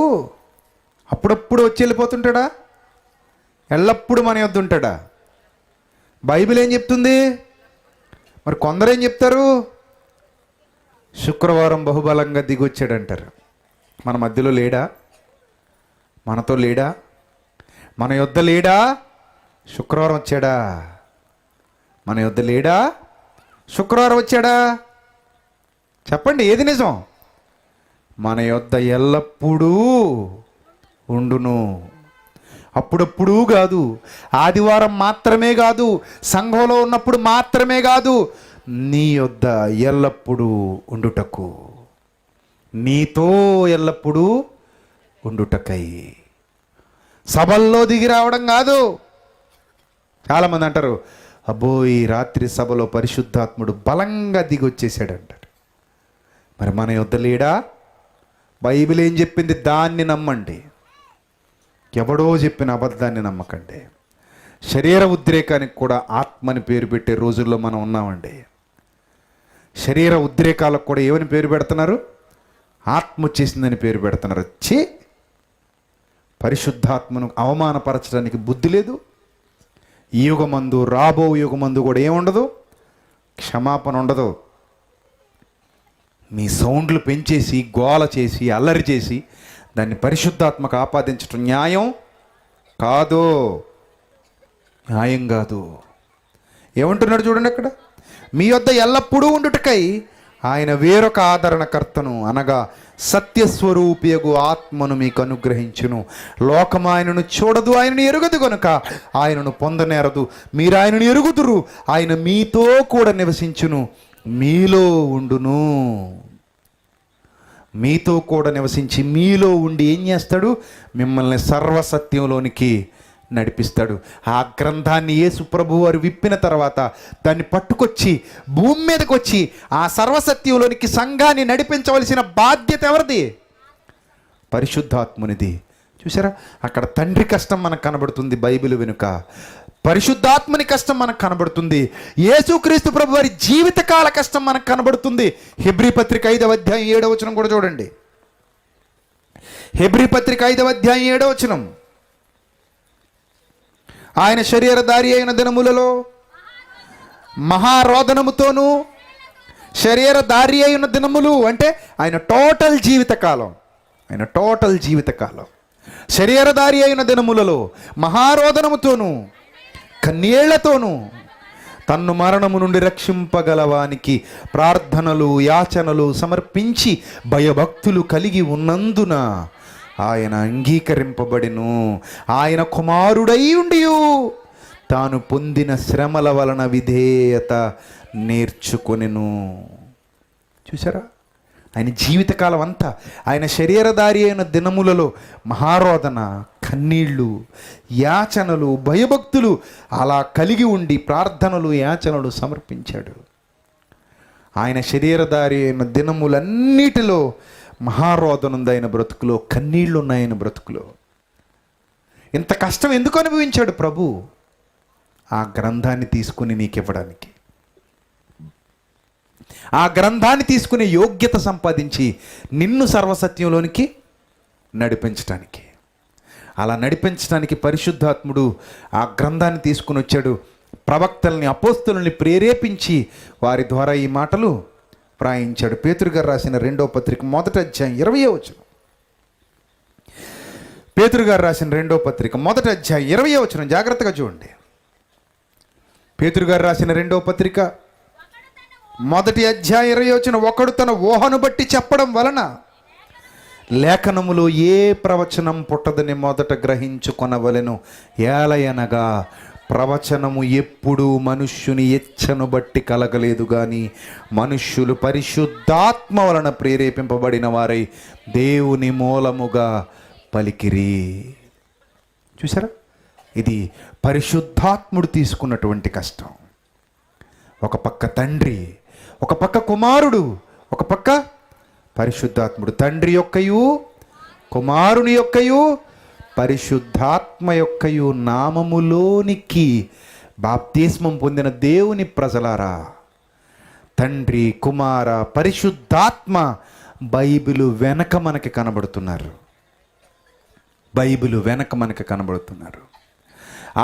అప్పుడప్పుడు వచ్చి వెళ్ళిపోతుంటాడా? ఎల్లప్పుడూ మన యొద్ద ఉంటాడా? బైబిల్ ఏం చెప్తుంది? మరి కొందరు ఏం చెప్తారు? శుక్రవారం బహుబలంగా దిగొచ్చాడంటారు. మన మధ్యలో లేడా? మనతో లేడా? మన యొద్ద లేడా? శుక్రవారం వచ్చాడా? మన యొద్ద లేడా? శుక్రవారం వచ్చాడా? చెప్పండి, ఏది నిజం? మన యొద్ద ఎల్లప్పుడూ ఉండును. అప్పుడప్పుడు కాదు, ఆదివారం మాత్రమే కాదు, సంఘంలో ఉన్నప్పుడు మాత్రమే కాదు, నీ యొద్ద ఎల్లప్పుడూ ఉండుటకు, నీతో ఎల్లప్పుడూ ఉండుటకై. సభల్లో దిగి రావడం కాదు. చాలామంది అంటారు, అబ్బో ఈ రాత్రి సభలో పరిశుద్ధాత్ముడు బలంగా దిగి వచ్చేసాడు అంటారు. మరి మన యొద్ద లేడా? బైబిల్ ఏం చెప్పింది దాన్ని నమ్మండి. ఎవడో చెప్పిన అబద్ధాన్ని నమ్మకండి. శరీర ఉద్రేకానికి కూడా ఆత్మని పేరు పెట్టే రోజుల్లో మనం ఉన్నామండి. శరీర ఉద్రేకాలకు కూడా ఏమని పేరు పెడుతున్నారు? ఆత్మ వచ్చేసిందని పేరు పెడుతున్నారు. వచ్చి పరిశుద్ధాత్మను అవమానపరచడానికి బుద్ధి లేదు. ఈ యుగమందు రాబో యుగమందు కూడా ఏముండదు, క్షమాపణ ఉండదు. మీ సౌండ్లు పెంచేసి గోల చేసి అల్లరి చేసి దాన్ని పరిశుద్ధాత్మకు ఆపాదించడం న్యాయం కాదు, న్యాయం కాదు. ఏమంటున్నాడు చూడండి అక్కడ, మీ వద్ద ఎల్లప్పుడూ ఉండుటకై ఆయన వేరొక ఆదరణకర్తను అనగా సత్యస్వరూపియగు ఆత్మను మీకు అనుగ్రహించును. లోకం ఆయనను చూడదు, ఆయనను ఎరుగదు కనుక ఆయనను పొందనేరదు. మీరు ఆయనను ఎరుగుదురు, ఆయన మీతో కూడా నివసించును, మీలో ఉండును. మీతో కూడా నివసించి మీలో ఉండి ఏం చేస్తాడు? మిమ్మల్ని సర్వసత్యంలోనికి నడిపిస్తాడు. ఆ గ్రంథాన్ని యేసు ప్రభువు వారు విప్పిన తర్వాత దాన్ని పట్టుకొచ్చి భూమి మీదకి వచ్చి ఆ సర్వసత్యంలోనికి సంఘాన్ని నడిపించవలసిన బాధ్యత ఎవరిది? పరిశుద్ధాత్మునిది. చూసారా, అక్కడ తండ్రి కష్టం మనకు కనబడుతుంది బైబిల్ వెనుక, పరిశుద్ధాత్మని కష్టం మనకు కనబడుతుంది, యేసుక్రీస్తు ప్రభు వారి జీవితకాల కష్టం మనకు కనబడుతుంది. హెబ్రీ పత్రిక 5వ అధ్యాయం 7వ వచనం కూడా చూడండి. హెబ్రీ పత్రిక 5వ అధ్యాయం 7వ వచనం. ఆయన శరీరధారి అయిన దినములలో మహారోదనముతోనూ, శరీరధారి అయిన దినములు అంటే ఆయన టోటల్ జీవితకాలం, శరీరధారి అయిన దినములలో మహారోదనముతోనూ కన్నీళ్లతోనూ తన్ను మరణము నుండి రక్షింపగలవానికి ప్రార్థనలు యాచనలు సమర్పించి భయభక్తులు కలిగి ఉన్నందున ఆయన అంగీకరింపబడెను. ఆయన కుమారుడై ఉండి తాను పొందిన శ్రమల వలన విధేయత నేర్చుకొనెను. చూసారా, ఆయన జీవితకాలం అంతా ఆయన శరీరధారి అయిన దినములలో మహారోదన, కన్నీళ్ళు, యాచనలు, భయభక్తులు అలా కలిగి ఉండి ప్రార్థనలు యాచనలు సమర్పించాడు. ఆయన శరీరధారి అయిన దినములన్నిటిలో మహారోదన ఉంది ఆయన బ్రతుకులో, కన్నీళ్ళు ఉన్నాయి ఆయన బ్రతుకులో. ఇంత కష్టం ఎందుకు అనుభవించాడు ప్రభు? ఆ గ్రంథాన్ని తీసుకుని నీకు ఇవ్వడానికి, ఆ గ్రంథాన్ని తీసుకునే యోగ్యత సంపాదించి నిన్ను సర్వసత్యంలోనికి నడిపించడానికి. అలా నడిపించడానికి పరిశుద్ధాత్ముడు ఆ గ్రంథాన్ని తీసుకుని వచ్చాడు. ప్రవక్తల్ని, అపోస్తుల్ని ప్రేరేపించి వారి ద్వారా ఈ మాటలు వ్రాయించాడు. పేతురు గారు రాసిన 2వ పత్రిక 1వ అధ్యాయం 20వ వచనం. పేతురు గారు రాసిన 2వ పత్రిక 1వ అధ్యాయం 20వ వచనం జాగ్రత్తగా చూడండి. పేతురు గారు రాసిన 2వ పత్రిక 1వ అధ్యాయం 20వ వచనం. ఒకడు తన ఊహను బట్టి చెప్పడం వలన లేఖనములో ఏ ప్రవచనం పుట్టదని మొదట గ్రహించుకొనవలెను. ఏలయనగా ప్రవచనము ఎప్పుడూ మనుష్యుని ఇచ్చను బట్టి కలగలేదు కానీ మనుష్యులు పరిశుద్ధాత్మ వలన ప్రేరేపింపబడిన వారై దేవుని మూలముగా పలికిరి. చూసారా, ఇది పరిశుద్ధాత్ముడు తీసుకున్నటువంటి కష్టం. ఒక పక్క తండ్రి, ఒక పక్క కుమారుడు, ఒక పక్క పరిశుద్ధాత్ముడు. తండ్రి యొక్కయు, కుమారుని యొక్కయు, పరిశుద్ధాత్మ యొక్కయు నామములోనికి బాప్తిస్మం పొందిన దేవుని ప్రజలారా, తండ్రి, కుమార, పరిశుద్ధాత్మ బైబిలు వెనక మనకి కనబడుతున్నారు. బైబిలు వెనక మనకి కనబడుతున్నారు.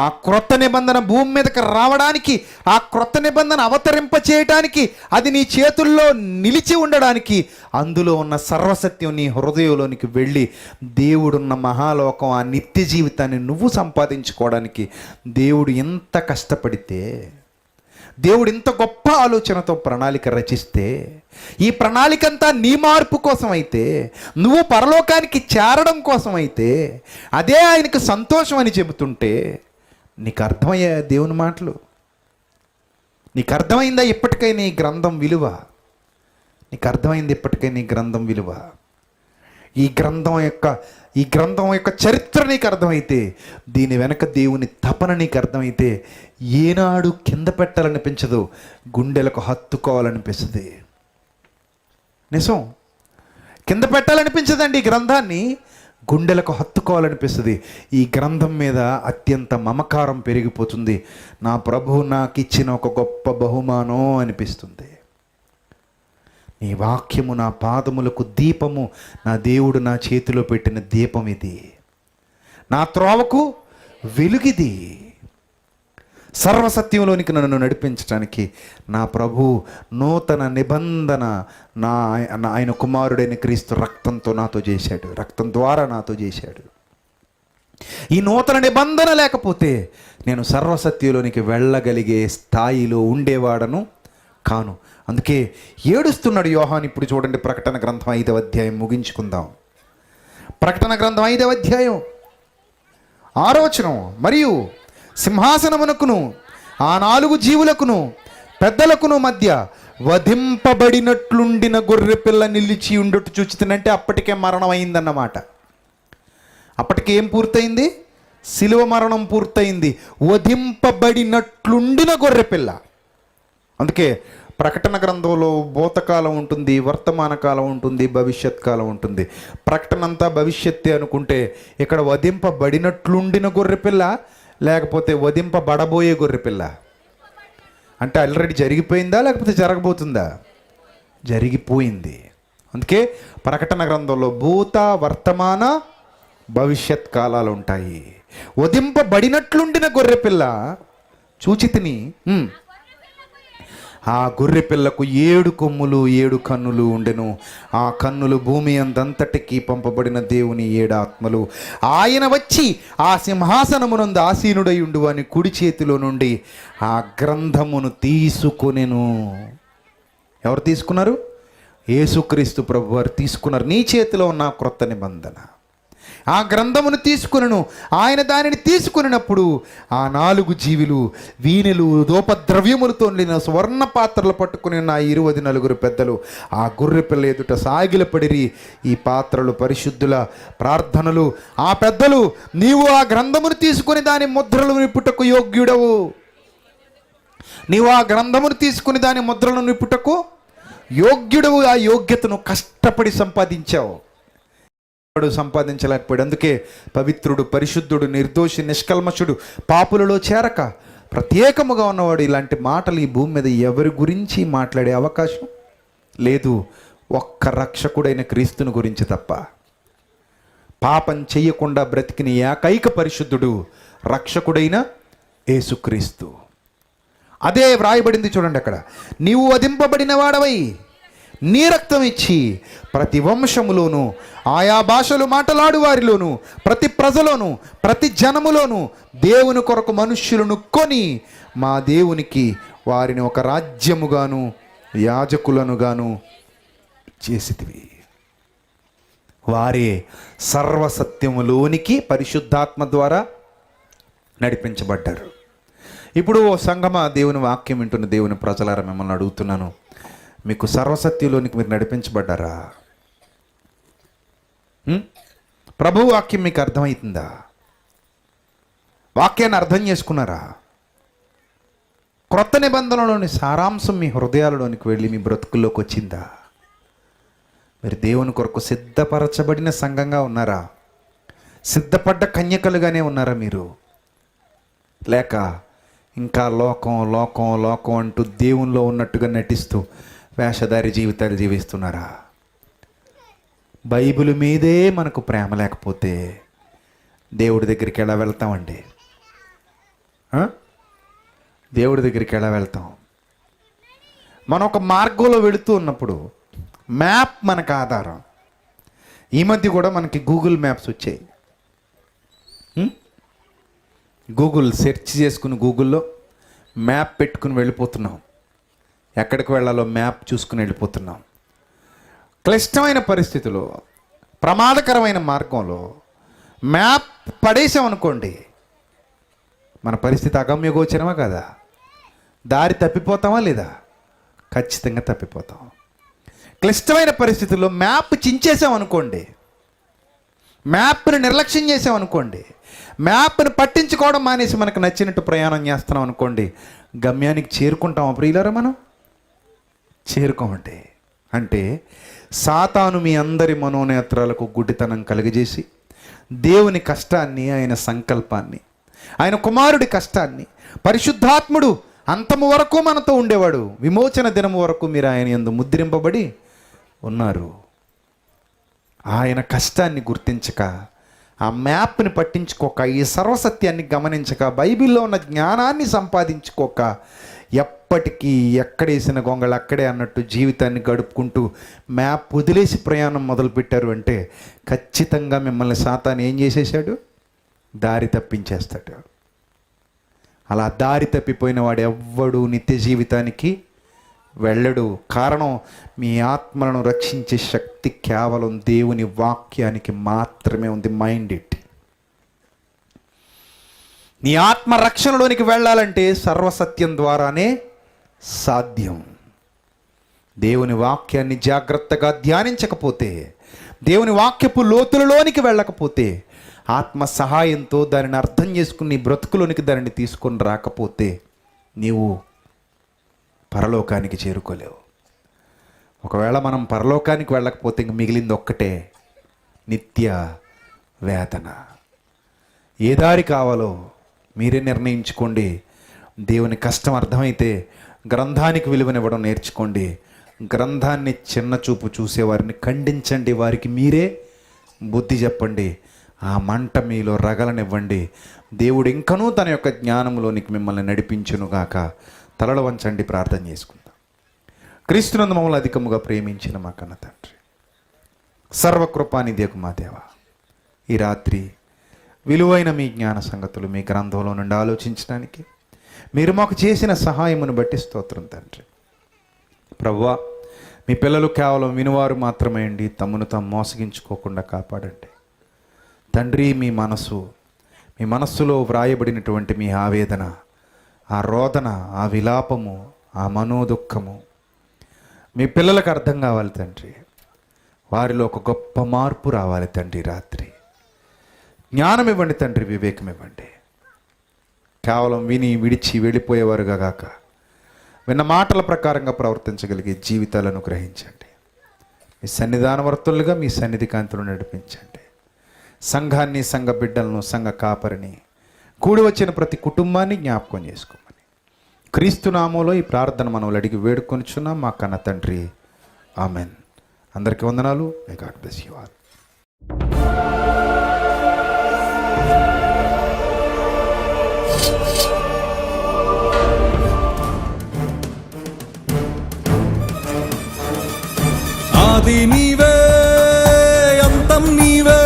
ఆ క్రొత్త నిబంధన భూమి మీదకి రావడానికి, ఆ క్రొత్త నిబంధన అవతరింప చేయడానికి, అది నీ చేతుల్లో నిలిచి ఉండడానికి, అందులో ఉన్న సర్వసత్యం నీ హృదయంలోనికి వెళ్ళి దేవుడున్న మహాలోకం, ఆ నిత్య జీవితాన్ని నువ్వు సంపాదించుకోవడానికి దేవుడు ఎంత కష్టపడితే, దేవుడు ఇంత గొప్ప ఆలోచనతో ప్రణాళిక రచిస్తే, ఈ ప్రణాళిక అంతా నీ మార్పు కోసం అయితే, నువ్వు పరలోకానికి చేరడం కోసం అయితే, అదే ఆయనకు సంతోషం అని చెబుతుంటే నీకు అర్థమయ్యా దేవుని మాటలు? నీకు అర్థమైందా ఇప్పటికైనా ఈ గ్రంథం విలువ? నీకు అర్థమైంది ఇప్పటికైనా ఈ గ్రంథం విలువ? ఈ గ్రంథం యొక్క చరిత్ర నీకు అర్థమైతే, దీని వెనక దేవుని తపన నీకు అర్థమైతే, ఏనాడు కింద పెట్టాలనిపించదు, గుండెలకు హత్తుకోవాలనిపిస్తుంది. నిజం, కింద పెట్టాలనిపించదండి ఈ గ్రంథాన్ని, గుండెలకు హత్తుకోవాలనిపిస్తుంది. ఈ గ్రంథం మీద అత్యంత మమకారం పెరిగిపోతుంది. నా ప్రభువు నాకు ఇచ్చిన ఒక గొప్ప బహుమానం అనిపిస్తుంది. నీ వాక్యము నా పాదములకు దీపము, నా దేవుడు నా చేతిలో పెట్టిన దీపం ఇది, నా త్రోవకు వెలుగిది. సర్వసత్యంలోనికి నన్ను నడిపించడానికి నా ప్రభు నూతన నిబంధన ఆయన కుమారుడైన క్రీస్తు రక్తంతో నాతో చేశాడు, రక్తం ద్వారా నాతో చేశాడు. ఈ నూతన నిబంధన లేకపోతే నేను సర్వసత్యంలోనికి వెళ్ళగలిగే స్థాయిలో ఉండేవాడను కాను. అందుకే ఏడుస్తున్నాడు యోహాను. ఇప్పుడు చూడండి, ప్రకటన గ్రంథం 5వ అధ్యాయం ముగించుకుందాం. ప్రకటన గ్రంథం 5వ అధ్యాయం 6వ వచనం. మరియు సింహాసనమునకును ఆ 4 జీవులకును పెద్దలకును మధ్య వధింపబడినట్లుండిన గొర్రె పిల్ల నిలిచి ఉండొట్టు చూచితినంటే అప్పటికే మరణం అయిందన్నమాట. అప్పటికి ఏం పూర్తయింది? శిలువ మరణం పూర్తయింది. వధింపబడినట్లుండిన గొర్రె పిల్ల. అందుకే ప్రకటన గ్రంథంలో భూతకాలం ఉంటుంది, వర్తమాన కాలం ఉంటుంది, భవిష్యత్ కాలం ఉంటుంది. ప్రకటన అంతా భవిష్యత్తే అనుకుంటే ఇక్కడ వధింపబడినట్లుండిన గొర్రెపిల్ల, లేకపోతే వధింపబడబోయే గొర్రెపిల్ల. అంటే ఆల్రెడీ జరిగిపోయిందా లేకపోతే జరగబోతుందా? జరిగిపోయింది. అందుకే ప్రకటన గ్రంథంలో భూత, వర్తమాన, భవిష్యత్ కాలాలు ఉంటాయి. వధింపబడినట్లుండిన గొర్రెపిల్ల చూచితిని. ఆ గొర్రె పిల్లకు 7 కొమ్ములు 7 కన్నులు ఉండెను. ఆ కన్నులు భూమి అందంతటికి పంపబడిన దేవుని 7 ఆత్మలు. ఆయన వచ్చి ఆ సింహాసనమునందు ఆసీనుడై ఉండు అని కుడి చేతిలో నుండి ఆ గ్రంథమును తీసుకొనెను. ఎవరు తీసుకున్నారు? యేసుక్రీస్తు ప్రభు వారు తీసుకున్నారు. నీ చేతిలో ఉన్న క్రొత్త నిబంధన ఆ గ్రంథమును తీసుకునను. ఆయన దానిని తీసుకున్నప్పుడు ఆ 4 జీవులు వీణెలు ధూపద్రవ్యములతో నిండిన స్వర్ణ పాత్రలు పట్టుకుని ఉన్న 24 పెద్దలు ఆ గొర్రె పిల్ల ఎదుట సాగిలపడిరి. ఈ పాత్రలు పరిశుద్ధుల ప్రార్థనలు. ఆ పెద్దలు, నీవు ఆ గ్రంథమును తీసుకుని దాని ముద్రలు నిప్పుటకు యోగ్యుడవు. నీవు ఆ గ్రంథమును తీసుకుని దాని ముద్రలను నిప్పుటకు యోగ్యుడవు. ఆ యోగ్యతను కష్టపడి సంపాదించావు. సంపాదించలేకపోయాడు. అందుకే పవిత్రుడు, పరిశుద్ధుడు, నిర్దోషి, నిష్కల్మషుడు, పాపులలో చేరక ప్రత్యేకముగా ఉన్నవాడు ఇలాంటి మాటలు ఈ భూమి మీద ఎవరి గురించి మాట్లాడే అవకాశం లేదు. ఒక్క రక్షకుడైన క్రీస్తుని గురించి తప్ప. పాపం చెయ్యకుండా బ్రతికిన ఏకైక పరిశుద్ధుడు రక్షకుడైన యేసుక్రీస్తు. అదే వ్రాయబడింది చూడండి అక్కడ. నీవు వధింపబడిన వాడవై నీ రక్తం ఇచ్చి ప్రతి వంశములోను, ఆయా భాషలు మాట్లాడు వారిలోను, ప్రతి ప్రజలోను, ప్రతి జనములోను దేవుని కొరకు మనుష్యులను కొని మా దేవునికి వారిని ఒక రాజ్యముగాను యాజకులను గాను చేసితివి. వారే సర్వసత్యములోనికి పరిశుద్ధాత్మ ద్వారా నడిపించబడ్డారు. ఇప్పుడు ఓ సంగమా, దేవుని వాక్యం వింటున్న దేవుని ప్రజలారా, మిమ్మల్ని అడుగుతున్నాను, మీకు సర్వసత్యంలోనికి మీరు నడిపించబడ్డారా? ప్రభు వాక్యం మీకు అర్థమవుతుందా? వాక్యాన్ని అర్థం చేసుకున్నారా? క్రొత్త నిబంధనలోని సారాంశం మీ హృదయాలలోనికి వెళ్ళి మీ బ్రతుకుల్లోకి వచ్చిందా? మీరు దేవుని కొరకు సిద్ధపరచబడిన సంఘంగా ఉన్నారా? సిద్ధపడ్డ కన్యకలుగానే ఉన్నారా మీరు? లేక ఇంకా లోకం లోకం లోకం అంటూ దేవునిలో ఉన్నట్టుగా నటిస్తూ వేషధారి జీవితాలు జీవిస్తున్నారా? బైబిల్ మీదే మనకు ప్రేమ లేకపోతే దేవుడి దగ్గరికి ఎలా వెళ్తామండి? దేవుడి దగ్గరికి ఎలా వెళ్తాం? మనం ఒక మార్గంలో వెళుతూ ఉన్నప్పుడు మ్యాప్ మనకు ఆధారం. ఈ మధ్య కూడా మనకి గూగుల్ మ్యాప్స్ వచ్చాయి. గూగుల్ సెర్చ్ చేసుకుని గూగుల్లో మ్యాప్ పెట్టుకుని వెళ్ళిపోతున్నాం. ఎక్కడికి వెళ్ళాలో మ్యాప్ చూసుకుని వెళ్ళిపోతున్నాం. క్లిష్టమైన పరిస్థితిలో, ప్రమాదకరమైన మార్గంలో మ్యాప్ పడేసామనుకోండి, మన పరిస్థితి అగమ్యగోచరమా కదా? దారి తప్పిపోతామా లేదా? ఖచ్చితంగా తప్పిపోతాం. క్లిష్టమైన పరిస్థితుల్లో మ్యాప్ చించేసామనుకోండి, మ్యాప్ని నిర్లక్ష్యం చేసామనుకోండి, మ్యాప్ని పట్టించుకోవడం మానేసి మనకు నచ్చినట్టు ప్రయాణం చేస్తున్నాం అనుకోండి, గమ్యానికి చేరుకుంటామా ప్రియులారా? మనం చేరుకోమండి. అంటే సాతాను మీ అందరి మనోనేత్రాలకు గుడ్డితనం కలిగజేసి దేవుని కష్టాన్ని, ఆయన సంకల్పాన్ని, ఆయన కుమారుడి కష్టాన్ని, పరిశుద్ధాత్ముడు అంతము వరకు మనతో ఉండేవాడు, విమోచన దినము వరకు మీరు ఆయన యందు ముద్రింపబడి ఉన్నారు. ఆయన కష్టాన్ని గుర్తించక, ఆ మ్యాప్ని పట్టించుకోక, ఈ సర్వసత్యాన్ని గమనించక, బైబిల్లో ఉన్న జ్ఞానాన్ని సంపాదించుకోక, ఎప్పటికీ ఎక్కడేసిన గొంగళి అక్కడే అన్నట్టు జీవితాన్ని గడుపుకుంటూ మ్యాప్ వదిలేసి ప్రయాణం మొదలుపెట్టారు అంటే ఖచ్చితంగా మిమ్మల్ని సాతాను ఏం చేసేసాడు? దారి తప్పించేస్తాడు. అలా దారి తప్పిపోయిన వాడు ఎవ్వడు నిత్య జీవితానికి వెళ్ళడు. కారణం, మీ ఆత్మలను రక్షించే శక్తి కేవలం దేవుని వాక్యానికి మాత్రమే ఉంది. Mind it. నీ ఆత్మ రక్షణలోనికి వెళ్ళాలంటే సర్వసత్యం ద్వారానే సాధ్యం. దేవుని వాక్యాన్ని జాగ్రత్తగా ధ్యానించకపోతే, దేవుని వాక్యపు లోతులలోనికి వెళ్ళకపోతే, ఆత్మ సహాయంతో దానిని అర్థం చేసుకుని నీ బ్రతుకులోనికి దానిని తీసుకొని రాకపోతే నీవు పరలోకానికి చేరుకోలేవు. ఒకవేళ మనం పరలోకానికి వెళ్ళకపోతే ఇంక మిగిలింది ఒక్కటే, నిత్య వేదన. ఏ దారి కావాలో మీరే నిర్ణయించుకోండి. దేవుని కష్టం అర్థమైతే గ్రంథానికి విలువనివ్వడం నేర్చుకోండి. గ్రంథాన్ని చిన్న చూపు చూసేవారిని ఖండించండి, వారికి మీరే బుద్ధి చెప్పండి. ఆ మంట మీలో రగలనివ్వండి. దేవుడు ఇంకనూ తన యొక్క జ్ఞానంలోనికి మిమ్మల్ని నడిపించునుగాక. తలలు వంచండి, ప్రార్థన చేసుకుందాం. క్రీస్తునందు మమ్మల్ని అధికముగా ప్రేమించిన మా కన్న తండ్రి, సర్వకృపానిధియగు మా దేవ, ఈ రాత్రి విలువైన మీ జ్ఞాన సంగతులు మీ గ్రంథంలో నుండి ఆలోచించడానికి మీరు మాకు చేసిన సహాయమును బట్టి స్తోత్రం తండ్రి. ప్రభువా, మీ పిల్లలు కేవలం వినువారు మాత్రమే అండి, తమను తాము మోసగించుకోకుండా కాపాడండి తండ్రి. మీ మనస్సులో వ్రాయబడినటువంటి మీ ఆవేదన, ఆ రోదన, ఆ విలాపము, ఆ మనోదుఖము మీ పిల్లలకు అర్థం కావాలి తండ్రి. వారిలో ఒక గొప్ప మార్పు రావాలి తండ్రి. రాత్రి జ్ఞానం ఇవ్వండి తండ్రి, వివేకం ఇవ్వండి. కేవలం విని విడిచి వెళ్ళిపోయేవారుగా కాక విన్న మాటల ప్రకారంగా ప్రవర్తించగలిగే జీవితాలను గ్రహించండి. మీ సన్నిధానవర్తులుగా మీ సన్నిధి కాంతులు నడిపించండి. సంఘాన్ని, సంఘ బిడ్డలను, సంఘ కాపరిని, కూడి వచ్చిన ప్రతి కుటుంబాన్ని జ్ఞాపకం చేసుకోమని క్రీస్తు నామంలో ఈ ప్రార్థన మనవులు అడిగి వేడుకొనిచున్నాం మా కన్న తండ్రి. ఆమెన్. అందరికీ వందనాలు. May God bless you all. ఆది నీవే, అంతం నీవే,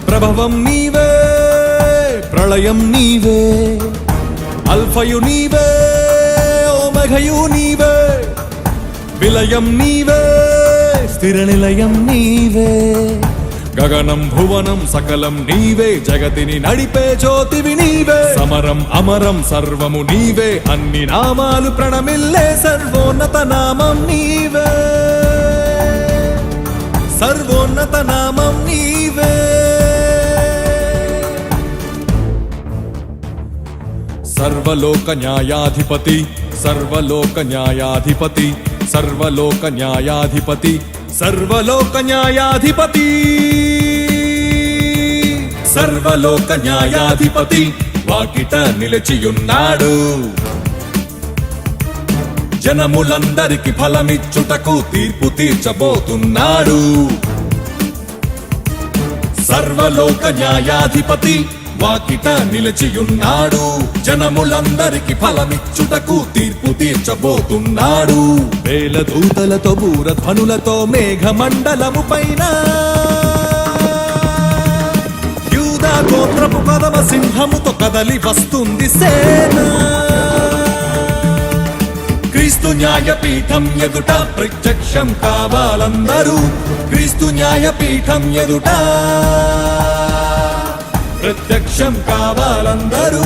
ప్రభవం నీవే, ప్రళయం నీవే, అల్ఫయు నీవే, ఓమఘయు నీవే, విలయం నీవే, స్థిర నిలయం నీవే, గగనం భువనం సకలం నీవే, జగతిని నడిపే జ్యోతివి నీవే, సమరం అమరం సర్వము నీవే, అన్ని నామాలు ప్రణమిల్లే సర్వోన్నత నామం నీవే, సర్వోన్నత నామం నీవే. సర్వలోక న్యాయాధిపతి, సర్వలోక న్యాయాధిపతి, సర్వలోక న్యాయాధిపతి, సర్వలోక న్యాయాధిపతి, సర్వలోక న్యాయాధిపతి వాకిట నిలిచియున్నాడు. జనములందరికి ఫలమిచ్చుటకు తీర్పు తీర్చబోతున్నాడు. సర్వలోక న్యాయాధిపతి వాకిట నిలిచియున్నాడు. జనములందరికి ఫలమిచ్చుటకు తీర్పు తీర్చబోతున్నాడు. వేల దూతలతో బూరధ్వనులతో మేఘమండలము పైన యూదా గోత్రపు కదమ సింహముతో కదలి వస్తుంది సేన. క్రీస్తు న్యాయపీఠం ఎదుట ప్రత్యక్షం కావాలందరూ. క్రీస్తు న్యాయపీఠం ఎదుట ప్రత్యక్షం కావాలందరూ.